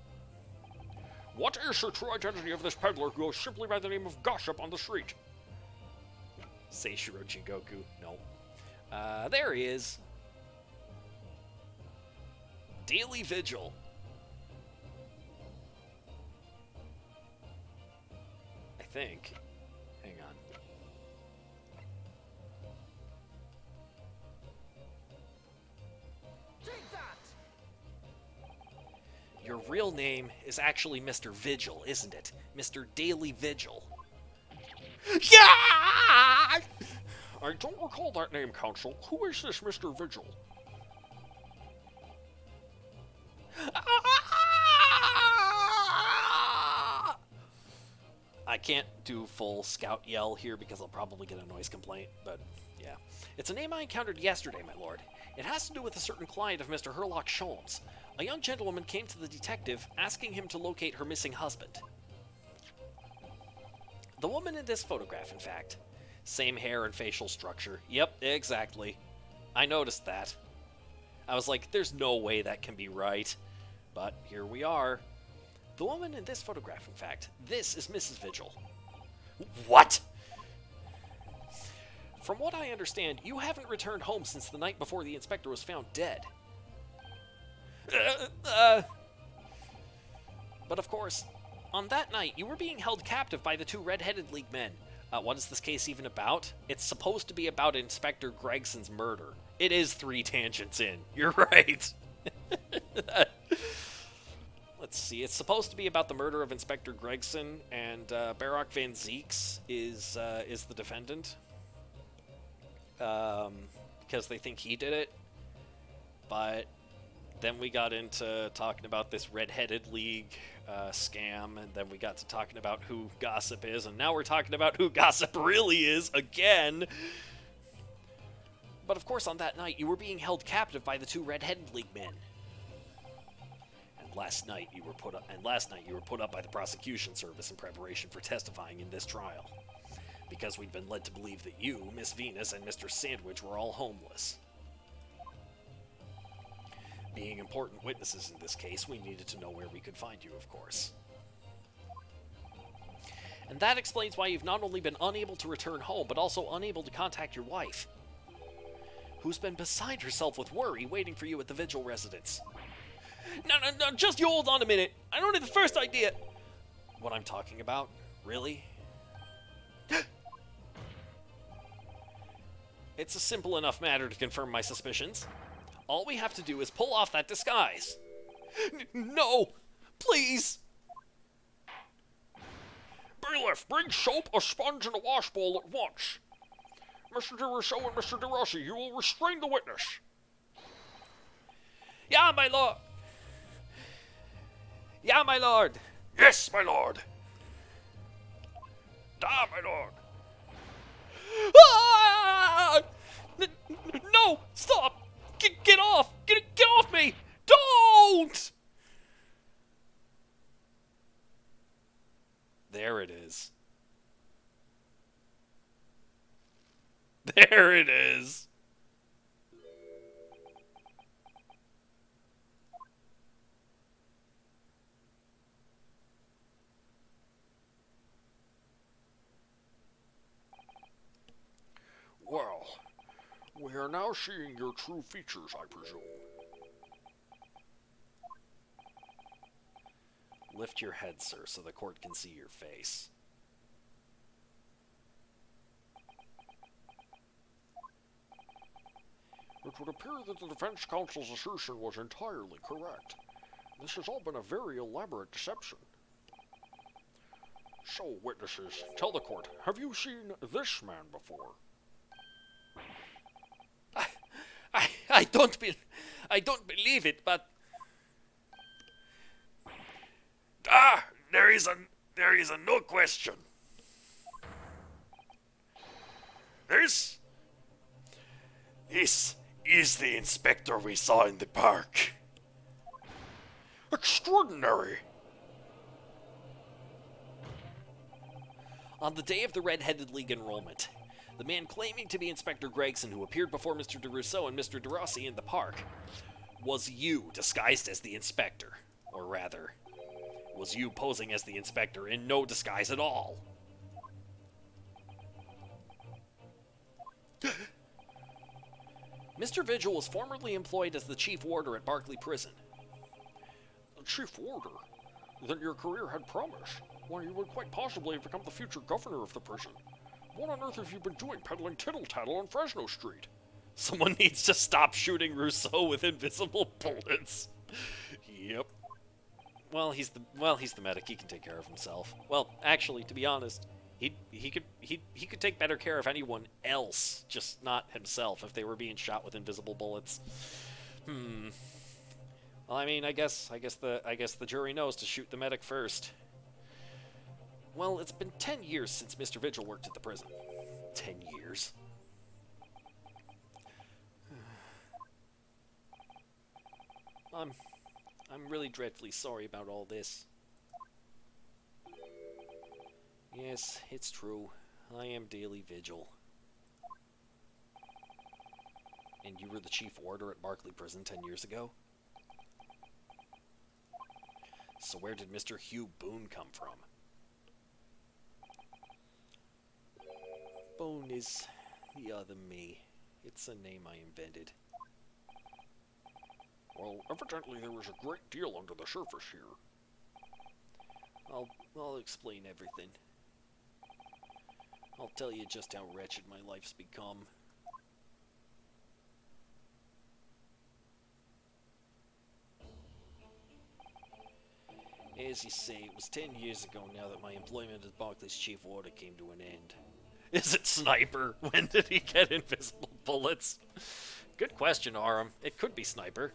What is the true identity of this peddler who goes simply by the name of Gossip on the street? Seishiro Jingoku, no. There he is. Daily Vigil. I think. Hang on. Take that! Your real name is actually Mr. Vigil, isn't it? Mr. Daily Vigil. Yeah! I don't recall that name, counsel. Who is this Mr. Vigil? I can't do full scout yell here because I'll probably get a noise complaint, but yeah. It's a name I encountered yesterday, my lord. It has to do with a certain client of Mr. Herlock Sholmes. A young gentlewoman came to the detective asking him to locate her missing husband. The woman in this photograph, in fact. Same hair and facial structure. Yep, exactly. I noticed that. I was like, there's no way that can be right. But here we are. The woman in this photograph, in fact. This is Mrs. Vigil. What? From what I understand, you haven't returned home since the night before the inspector was found dead. But of course, on that night, you were being held captive by the two Red-Headed League men. What is this case even about? It's supposed to be about Inspector Gregson's murder. It is 3 tangents in. You're right. Let's see. It's supposed to be about the murder of Inspector Gregson, and Barak Van Zeeks is the defendant. Because they think he did it. But then we got into talking about this Red-Headed League scam, and then we got to talking about who Gossip is, and now we're talking about who Gossip really is again. But of course, on that night, you were being held captive by the two Red-Headed League men. And last night you were put up by the prosecution service in preparation for testifying in this trial, because we'd been led to believe that you, Miss Venus, and Mr. Sandwich were all homeless. Being important witnesses in this case, we needed to know where we could find you, of course. And that explains why you've not only been unable to return home, but also unable to contact your wife, who's been beside herself with worry waiting for you at the Vigil residence. No, just you hold on a minute. I don't have the first idea. What I'm talking about? Really? It's a simple enough matter to confirm my suspicions. All we have to do is pull off that disguise. No! Please! Bailiff, bring soap, a sponge, and a wash bowl at once. Mr. de Rousseau and Mr. de Rossi, you will restrain the witness. Yeah, my lord! Yeah, my lord! Yes, my lord. Da, my lord. Ah! No! Stop! Get off! Get off me! Don't! There it is. There it is. Well, we are now seeing your true features, I presume. Lift your head, sir, so the court can see your face. It would appear that the defense counsel's assertion was entirely correct. This has all been a very elaborate deception. So, witnesses, tell the court, have you seen this man before? I don't believe it, but There is a no question. This is the inspector we saw in the park. Extraordinary. On the day of the Red-Headed League enrollment, the man claiming to be Inspector Gregson who appeared before Mr. DeRousseau and Mr. DeRossi in the park was you disguised as the inspector. Or rather, was you posing as the inspector in no disguise at all. Mr. Vigil was formerly employed as the chief warder at Barclay Prison. The chief warder? Then your career had promise. Why, you would quite possibly have become the future governor of the prison. What on earth have you been doing peddling tittle-tattle on Fresno Street? Someone needs to stop shooting Rousseau with invisible bullets. Yep. Well, he's the medic. He can take care of himself. Well, actually, to be honest, he could take better care of anyone else, just not himself, if they were being shot with invisible bullets. Well, I mean, I guess the jury knows to shoot the medic first. Well, it's been 10 years since Mr. Vigil worked at the prison. 10 years. I'm really dreadfully sorry about all this. Yes, it's true. I am Daily Vigil. And you were the chief warder at Barclay Prison 10 years ago? So where did Mr. Hugh Boone come from? Boone is the other me. It's a name I invented. Well, evidently there was a great deal under the surface here. I'll explain everything. I'll tell you just how wretched my life's become. As you say, it was 10 years ago now that my employment as Barclay's chief warder came to an end. Is it Sniper? When did he get invisible bullets? Good question, Aram. It could be Sniper.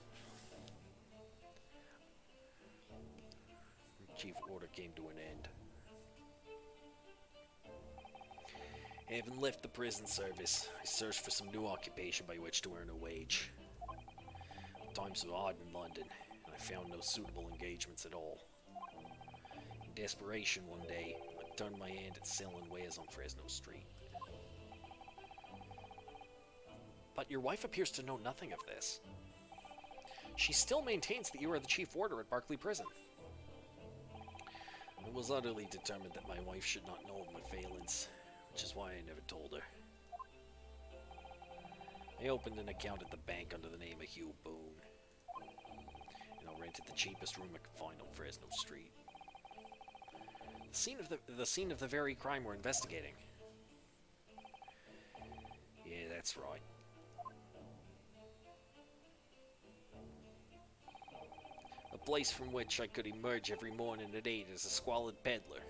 Chief order came to an end. Having left the prison service, I searched for some new occupation by which to earn a wage. Times were hard in London, and I found no suitable engagements at all. In desperation one day, I turned my hand at selling wares on Fresno Street. But your wife appears to know nothing of this. She still maintains that you are the chief warder at Barclay Prison. I was utterly determined that my wife should not know of my failings, which is why I never told her. I opened an account at the bank under the name of Hugh Boone, and I rented the cheapest room I could find on Fresno Street. The scene of the very crime we're investigating. Yeah, that's right. A place from which I could emerge every morning at 8 as a squalid peddler,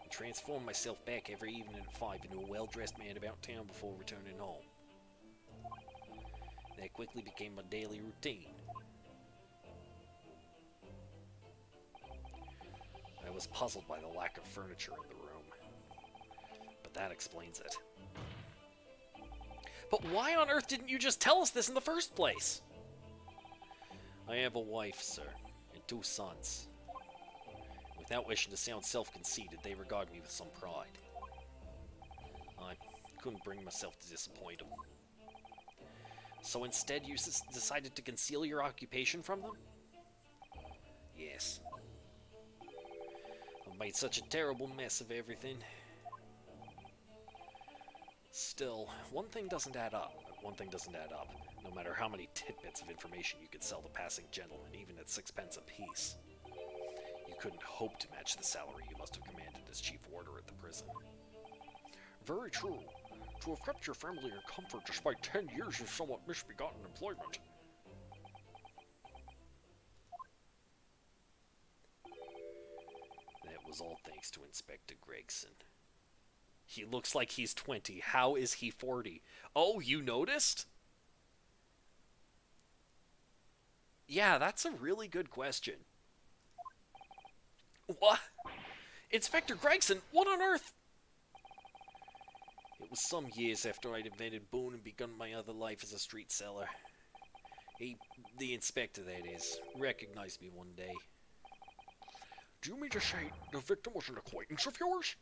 and transform myself back every evening at 5 into a well-dressed man about town before returning home. That quickly became my daily routine. I was puzzled by the lack of furniture in the room, but that explains it. But why on earth didn't you just tell us this in the first place? I have a wife, sir, and 2 sons. Without wishing to sound self-conceited, they regard me with some pride. I couldn't bring myself to disappoint them. So instead you decided to conceal your occupation from them? Yes. I've made such a terrible mess of everything. Still, one thing doesn't add up. No matter how many tidbits of information you could sell to passing gentlemen, even at 6p apiece. You couldn't hope to match the salary you must have commanded as chief warder at the prison. Very true. To have kept your family in comfort despite 10 years of somewhat misbegotten employment. was all thanks to Inspector Gregson. He looks like he's 20. How is he 40? Oh, you noticed? Yeah, that's a really good question. What? Inspector Gregson? What on earth? It was some years after I'd invented Boone and begun my other life as a street seller. The inspector, that is, recognized me one day. Do you mean to say the victim was an acquaintance of yours?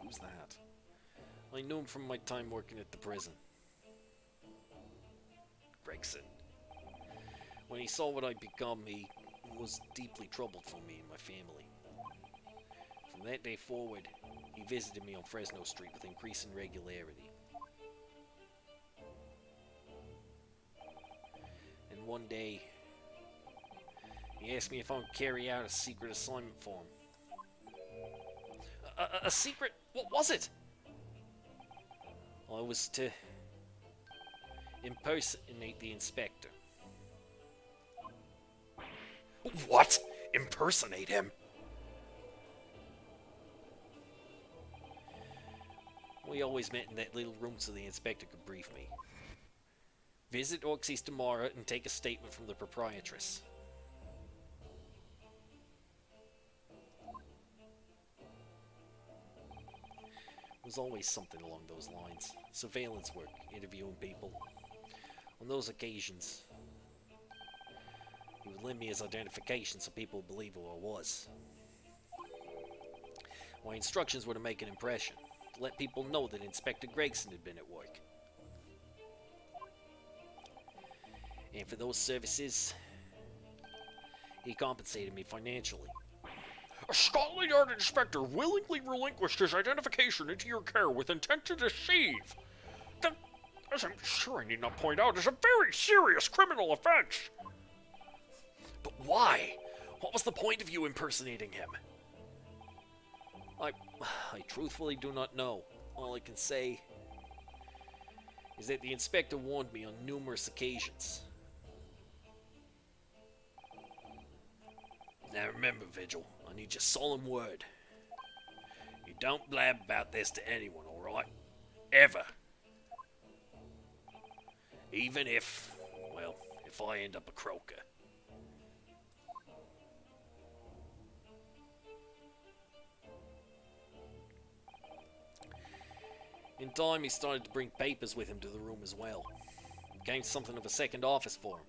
Who's that? I knew him from my time working at the prison. Gregson. When he saw what I'd become, he was deeply troubled for me and my family. From that day forward, he visited me on Fresno Street with increasing regularity. And one day, he asked me if I would carry out a secret assignment for him. A secret? What was it? I was to impersonate the inspector. What? Impersonate him? We always met in that little room so the inspector could brief me. Visit Orxie's tomorrow and take a statement from the proprietress. It was always something along those lines. Surveillance work, interviewing people. On those occasions, he would lend me his identification so people would believe who I was. My instructions were to make an impression, to let people know that Inspector Gregson had been at work. And for those services, he compensated me financially. A Scotland Yard inspector willingly relinquished his identification into your care with intent to deceive. That, as I'm sure I need not point out, is a very serious criminal offense. But why? What was the point of you impersonating him? I truthfully do not know. All I can say is that the inspector warned me on numerous occasions. Now remember, Vigil, I need your solemn word. You don't blab about this to anyone, alright? Ever. Even if I end up a croaker. In time, he started to bring papers with him to the room as well. It became something of a second office for him.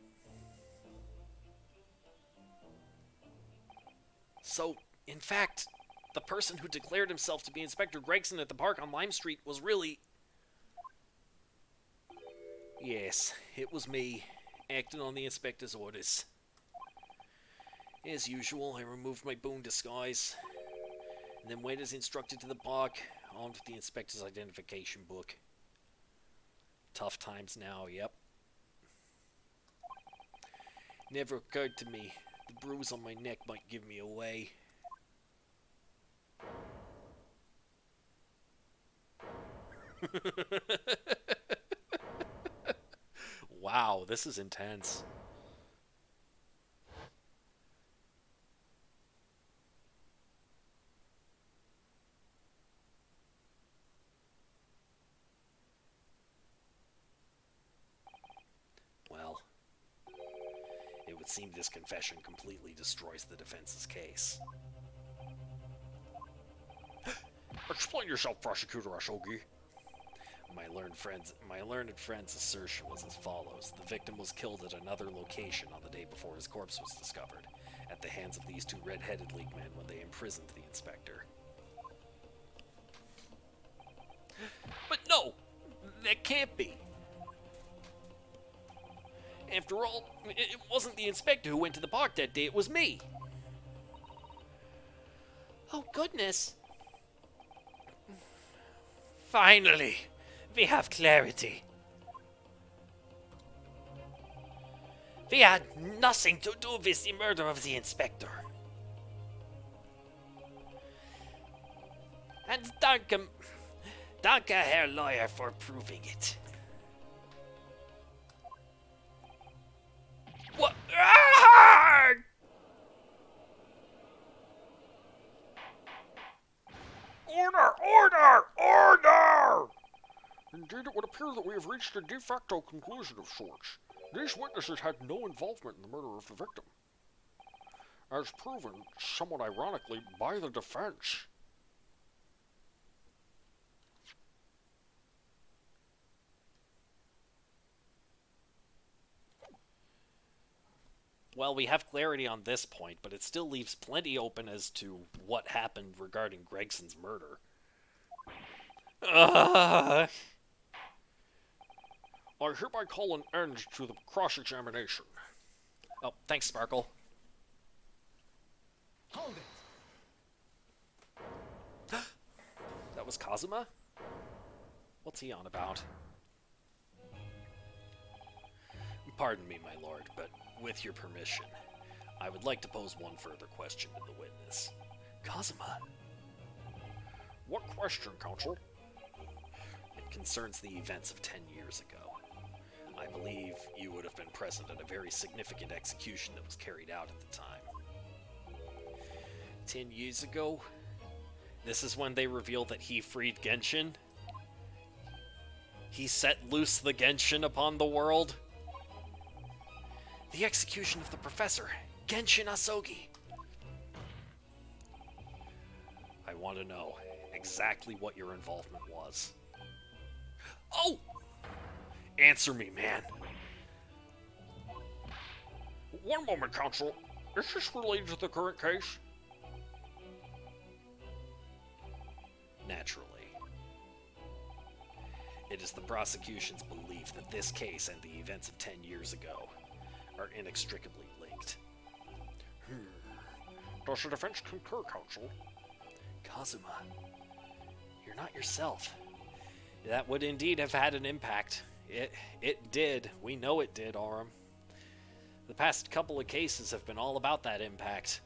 So, in fact, the person who declared himself to be Inspector Gregson at the park on Lime Street was really... Yes, it was me, acting on the inspector's orders. As usual, I removed my Boone disguise, and then went as instructed to the park, armed with the inspector's identification book. Tough times now, yep. Never occurred to me the bruise on my neck might give me away. Wow, this is intense. Well, it would seem this confession completely destroys the defense's case. Explain yourself, Prosecutor Ashogi. My learned friend's assertion was as follows. The victim was killed at another location on the day before his corpse was discovered, at the hands of these two red-headed league men when they imprisoned the inspector. But no! That can't be! After all, it wasn't the inspector who went to the park that day, it was me! Oh, goodness. Finally, we have clarity. We had nothing to do with the murder of the inspector. And danke, Herr Lawyer, for proving it. What? Ah! appear that we have reached a de facto conclusion of sorts. These witnesses had no involvement in the murder of the victim. As proven, somewhat ironically, by the defense. Well, we have clarity on this point, but it still leaves plenty open as to what happened regarding Gregson's murder. I hereby call an end to the cross-examination. Oh, thanks, Sparkle. Hold it. That was Kazuma? What's he on about? Pardon me, my lord, but with your permission, I would like to pose one further question to the witness. Kazuma, What question, counsel? it concerns the events of 10 years ago. I believe you would have been present at a very significant execution that was carried out at the time. 10 years ago? This is when they revealed that he freed Genshin? He set loose the Genshin upon the world? The execution of the professor, Genshin Asogi. I want to know exactly what your involvement was. Oh! Answer me, man. One moment, counsel. Is this related to the current case? Naturally. It is the prosecution's belief that this case and the events of 10 years ago are inextricably linked. Does the defense concur, counsel? Kazuma, you're not yourself. That would indeed have had an impact. It did. We know it did, Aurum. The past couple of cases have been all about that impact.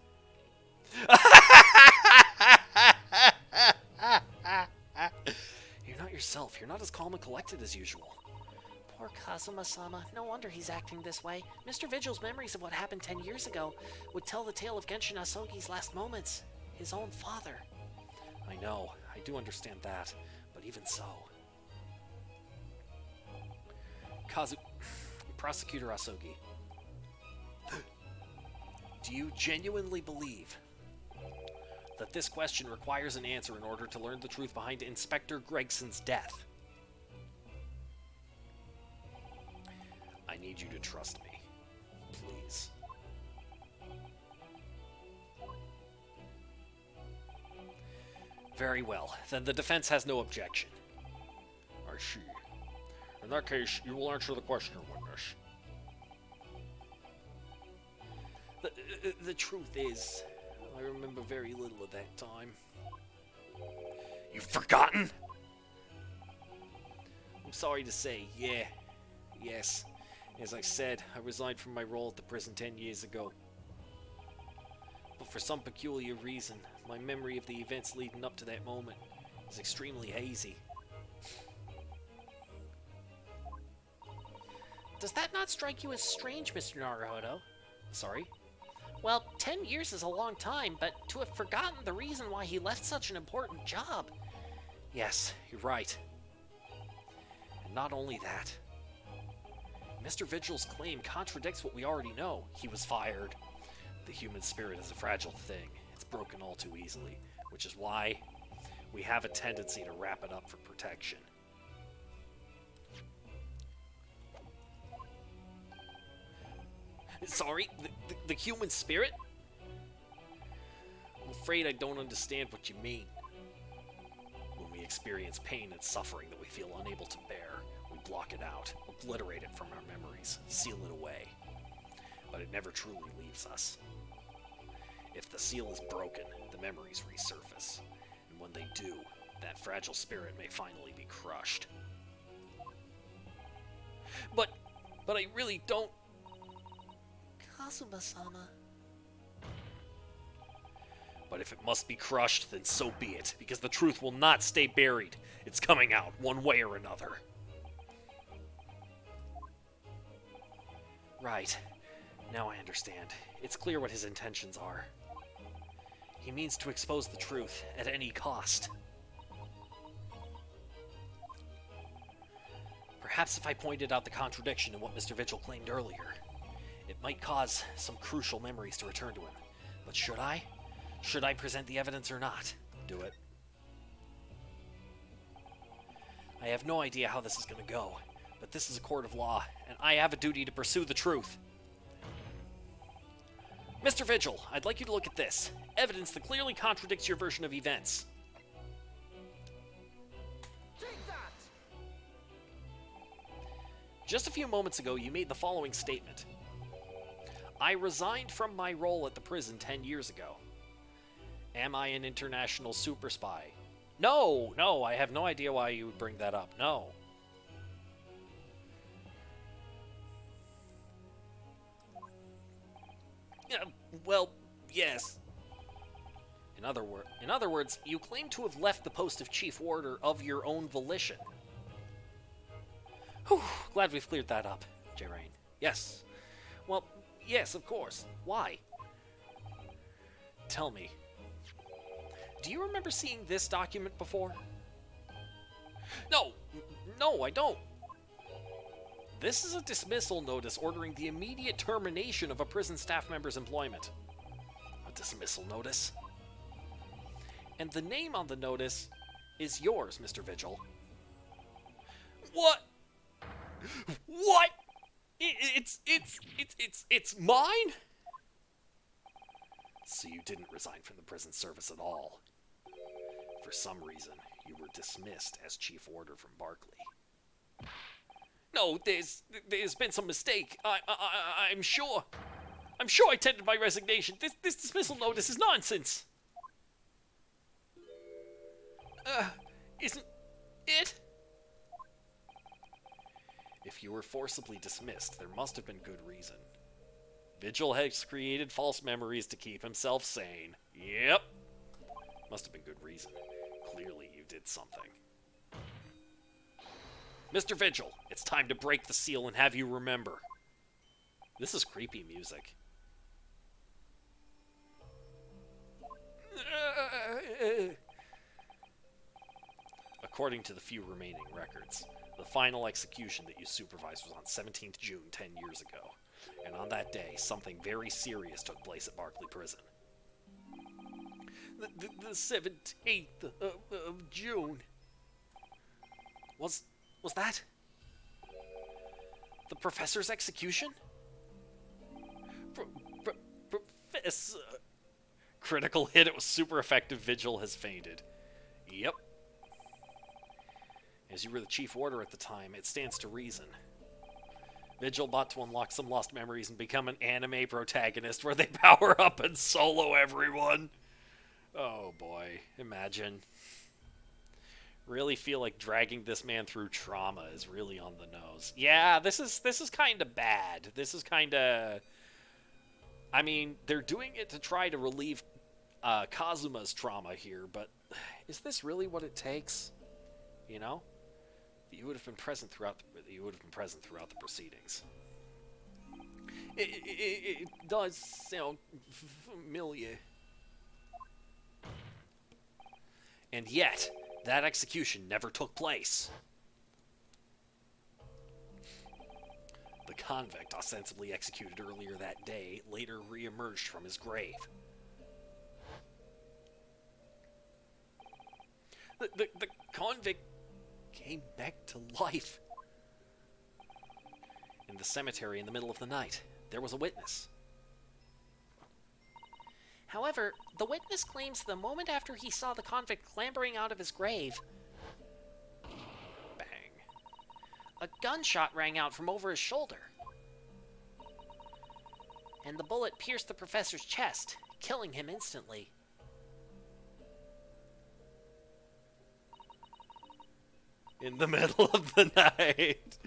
You're not yourself. You're not as calm and collected as usual. Poor Kazuma-sama. No wonder he's acting this way. Mr. Vigil's memories of what happened 10 years ago would tell the tale of Genshin Asogi's last moments. His own father. I know. I do understand that. But even so... Prosecutor Asogi. Do you genuinely believe that this question requires an answer in order to learn the truth behind Inspector Gregson's death? I need you to trust me. Please. Very well. Then the defense has no objection. I see. In that case, you will answer the question, witness. The truth is, I remember very little of that time. You've forgotten? I'm sorry to say, yes. As I said, I resigned from my role at the prison 10 years ago. But for some peculiar reason, my memory of the events leading up to that moment is extremely hazy. Does that not strike you as strange, Mr. Naruhodo? Sorry? Well, 10 years is a long time, but to have forgotten the reason why he left such an important job. Yes, you're right. And not only that, Mr. Vigil's claim contradicts what we already know. He was fired. The human spirit is a fragile thing. It's broken all too easily, which is why we have a tendency to wrap it up for protection. Sorry, the human spirit? I'm afraid I don't understand what you mean. When we experience pain and suffering that we feel unable to bear, we block it out, obliterate it from our memories, seal it away. But it never truly leaves us. If the seal is broken, the memories resurface. And when they do, that fragile spirit may finally be crushed. But I really don't... Kazuma-sama. But if it must be crushed, then so be it, because the truth will not stay buried. It's coming out, one way or another. Right. Now I understand. It's clear what his intentions are. He means to expose the truth at any cost. Perhaps if I pointed out the contradiction in what Mr. Vigil claimed earlier, it might cause some crucial memories to return to him. But should I? Should I present the evidence or not? Do it. I have no idea how this is going to go, but this is a court of law, and I have a duty to pursue the truth. Mr. Vigil, I'd like you to look at this. Evidence that clearly contradicts your version of events. Take that! Just a few moments ago, you made the following statement. I resigned from my role at the prison 10 years ago. Am I an international super spy? No, I have no idea why you would bring that up. No. Yeah, well, yes. In other words, you claim to have left the post of chief warder of your own volition. Whew, glad we've cleared that up, J-Rain. Yes. Well, yes, of course. Why? Tell me. Do you remember seeing this document before? No, I don't. This is a dismissal notice ordering the immediate termination of a prison staff member's employment. A dismissal notice? And the name on the notice is yours, Mr. Vigil. What? What? It's mine? So you didn't resign from the prison service at all. For some reason, you were dismissed as chief warder from Barclay. No, there's been some mistake. I'm sure. I'm sure I tendered my resignation. This dismissal notice is nonsense. Isn't it? If you were forcibly dismissed, there must have been good reason. Vigil has created false memories to keep himself sane. Yep. Must have been good reason. Clearly you did something. Mr. Vigil, it's time to break the seal and have you remember. This is creepy music. According to the few remaining records, the final execution that you supervised was on 17th June 10 years ago. And on that day, something very serious took place at Barclay Prison. The 17th of June. Was that the professor's execution? Professor. Critical hit. It was super effective. Vigil has fainted. Yep. As you were the chief warder at the time, it stands to reason. Vigil bought to unlock some lost memories and become an anime protagonist where they power up and solo everyone. Oh boy, imagine. Really feel like dragging this man through trauma is really on the nose. Yeah, this is kind of bad. This is kind of... I mean, they're doing it to try to relieve Kazuma's trauma here, but is this really what it takes? You know? You would have been present throughout the proceedings. It does sound familiar. And yet, that execution never took place. The convict ostensibly executed earlier that day later re-emerged from his grave. The convict came back to life. In the cemetery in the middle of the night, there was a witness. However, the witness claims the moment after he saw the convict clambering out of his grave, Bang. a gunshot rang out from over his shoulder. And the bullet pierced the professor's chest, killing him instantly. In the middle of the night.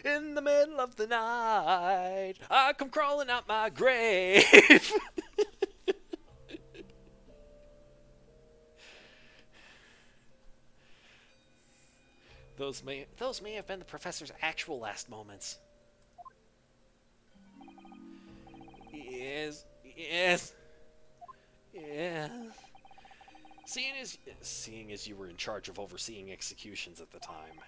In the middle of the night, I come crawling out my grave. Those may have been the professor's actual last moments. Yes. Seeing as you were in charge of overseeing executions at the time,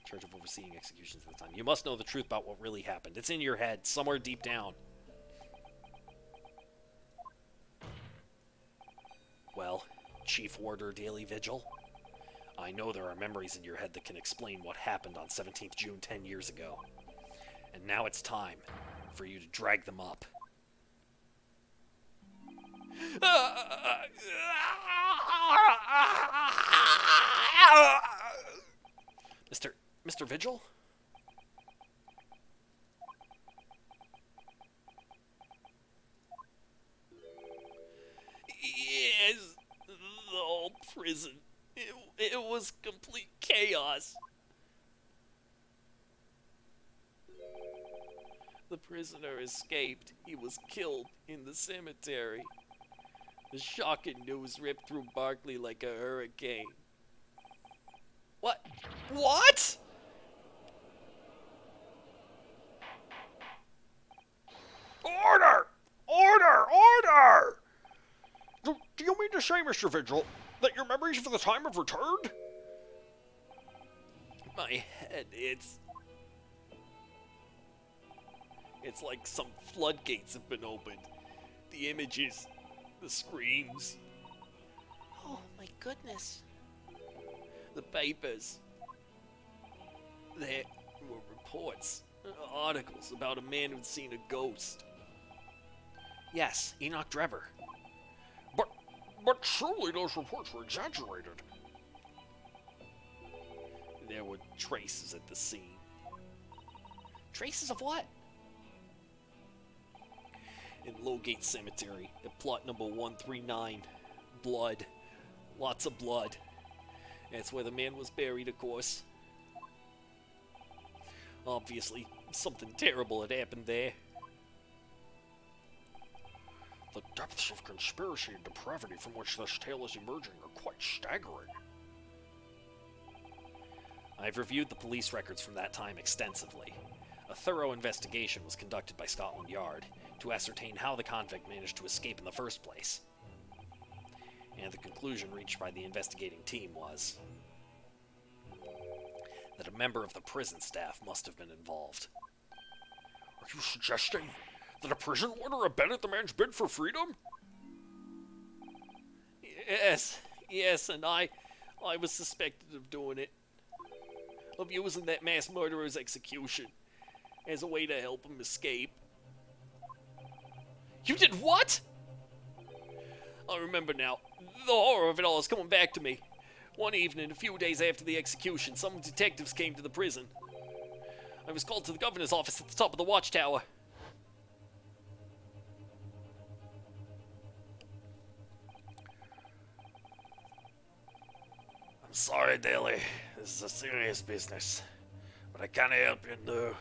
charge of overseeing executions at the time. You must know the truth about what really happened. It's in your head, somewhere deep down. Well, Chief Warder Daily Vigil, I know there are memories in your head that can explain what happened on 17th June 10 years ago. And now it's time for you to drag them up. Mr. Vigil? Yes, the whole prison. It was complete chaos. The prisoner escaped. He was killed in the cemetery. The shocking news ripped through Barkley like a hurricane. What? What? Order! Order! Order! Do you mean to say, Mr. Vigil, that your memories for the time have returned? My head, it's like some floodgates have been opened. The images, the screams, Oh my goodness. the papers. There were reports, articles about a man who'd seen a ghost. Yes, Enoch Drebber. But surely those reports were exaggerated. There were traces at the scene. Traces of what? In Lowgate Cemetery, at plot number 139. Blood. Lots of blood. That's where the man was buried, of course. Obviously, something terrible had happened there. The depths of conspiracy and depravity from which this tale is emerging are quite staggering. I've reviewed the police records from that time extensively. A thorough investigation was conducted by Scotland Yard to ascertain how the convict managed to escape in the first place. And the conclusion reached by the investigating team was that a member of the prison staff must have been involved. Are you suggesting that a prison warder abetted the man's bid for freedom? Yes, and I was suspected of doing it. Of using that mass murderer's execution as a way to help him escape. You did what? I remember now. The horror of it all is coming back to me. One evening, a few days after the execution, some detectives came to the prison. I was called to the governor's office at the top of the watchtower. I'm sorry, Daly. This is a serious business. But I can't help you, no.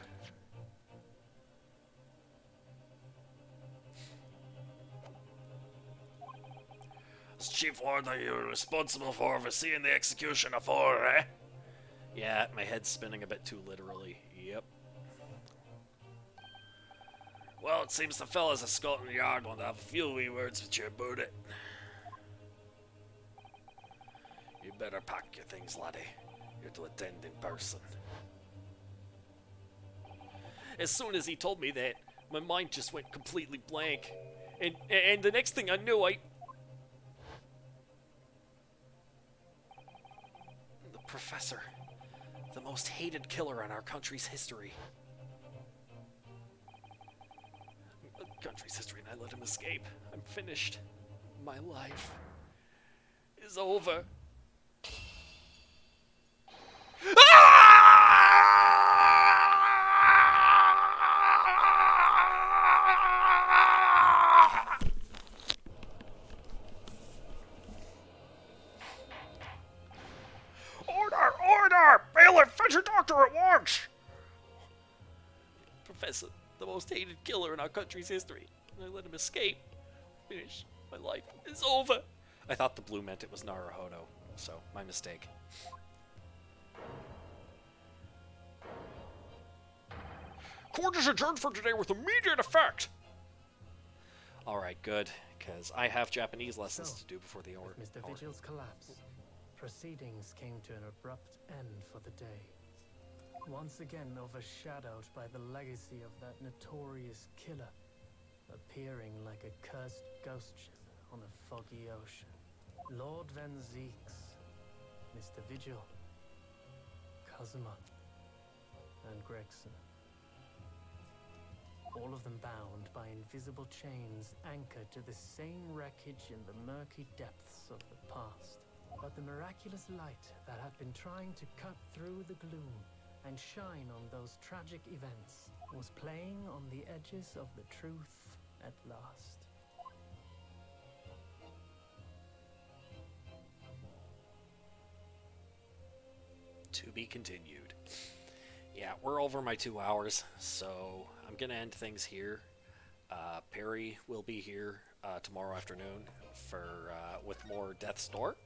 As Chief Warder, you're responsible for overseeing the execution of four, eh? Yeah, my head's spinning a bit too literally. Yep. Well, it seems the fellas at Scotland Yard want to have a few wee words with you about it. You better pack your things, laddie. You're to attend in person. As soon as he told me that, my mind just went completely blank. And the next thing I knew, The professor. The most hated killer in our country's history. Country's history, and I let him escape. I'm finished. My life is over. Order! Order! Bailiff, fetch a doctor at once! Professor, the most hated killer in our country's history. And I let him escape. Finish. My life is over. I thought the blue meant it was Naruhodo, so my mistake. Court is adjourned for today with immediate effect! Alright, good, because I have Japanese lessons So, to do before the order. With Mr. Vigil's collapse, proceedings came to an abrupt end for the day. once again overshadowed by the legacy of that notorious killer, appearing like a cursed ghost ship on a foggy ocean. Lord Van Zeeks, Mr. Vigil, Kazuma, and Gregson. All of them bound by invisible chains anchored to the same wreckage in the murky depths of the past. But the miraculous light that had been trying to cut through the gloom and shine on those tragic events was playing on the edges of the truth at last. To be continued. Yeah, we're over my 2 hours, so I'm gonna end things here. Perry will be here tomorrow afternoon for with more Death's Door,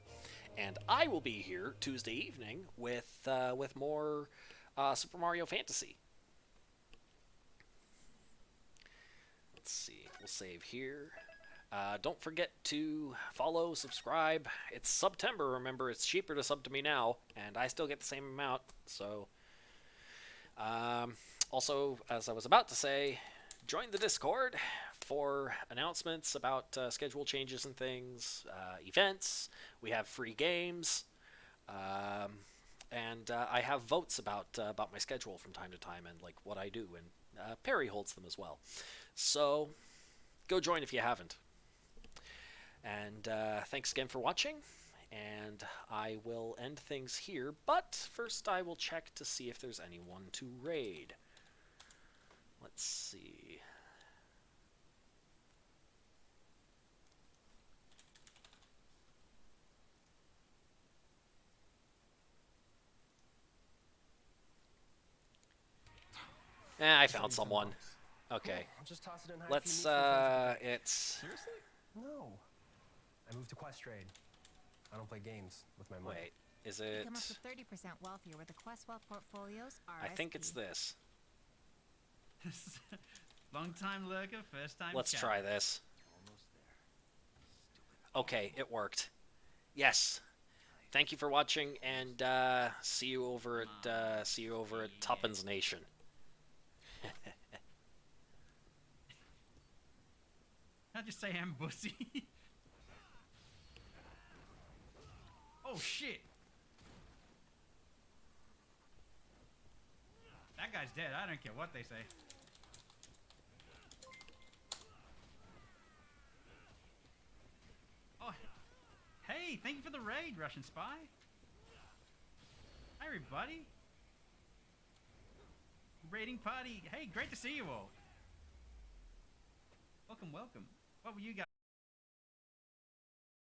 and I will be here Tuesday evening with more Super Mario Fantasy. Let's see, we'll save here. Don't forget to follow, subscribe. It's September, remember, it's cheaper to sub to me now, and I still get the same amount, so... also, as I was about to say, join the Discord for announcements about schedule changes and things, events. We have free games, and I have votes about my schedule from time to time and like what I do, and Perry holds them as well. So go join if you haven't. And thanks again for watching. And I will end things here, but first I will check to see if there's anyone to raid. Let's see. I found someone. Okay. Just toss it in high Let's, it's... Seriously? No. I moved to Quest Trade. I don't play games with my money. Wait, is it... Become up to 30% wealthier with the Quest Wealth portfolios. I think it's this. Long time lurker, first time Let's scout. try this. Okay, it worked. Yes. Thank you for watching, and see you over at Tuppence Nation. How'd you say I'm bussy? Oh shit! That guy's dead. I don't care what they say. Oh, hey! Thank you for the raid, Russian spy. Hi, everybody. Raiding party. Hey, great to see you all. Welcome, welcome. What were you guys?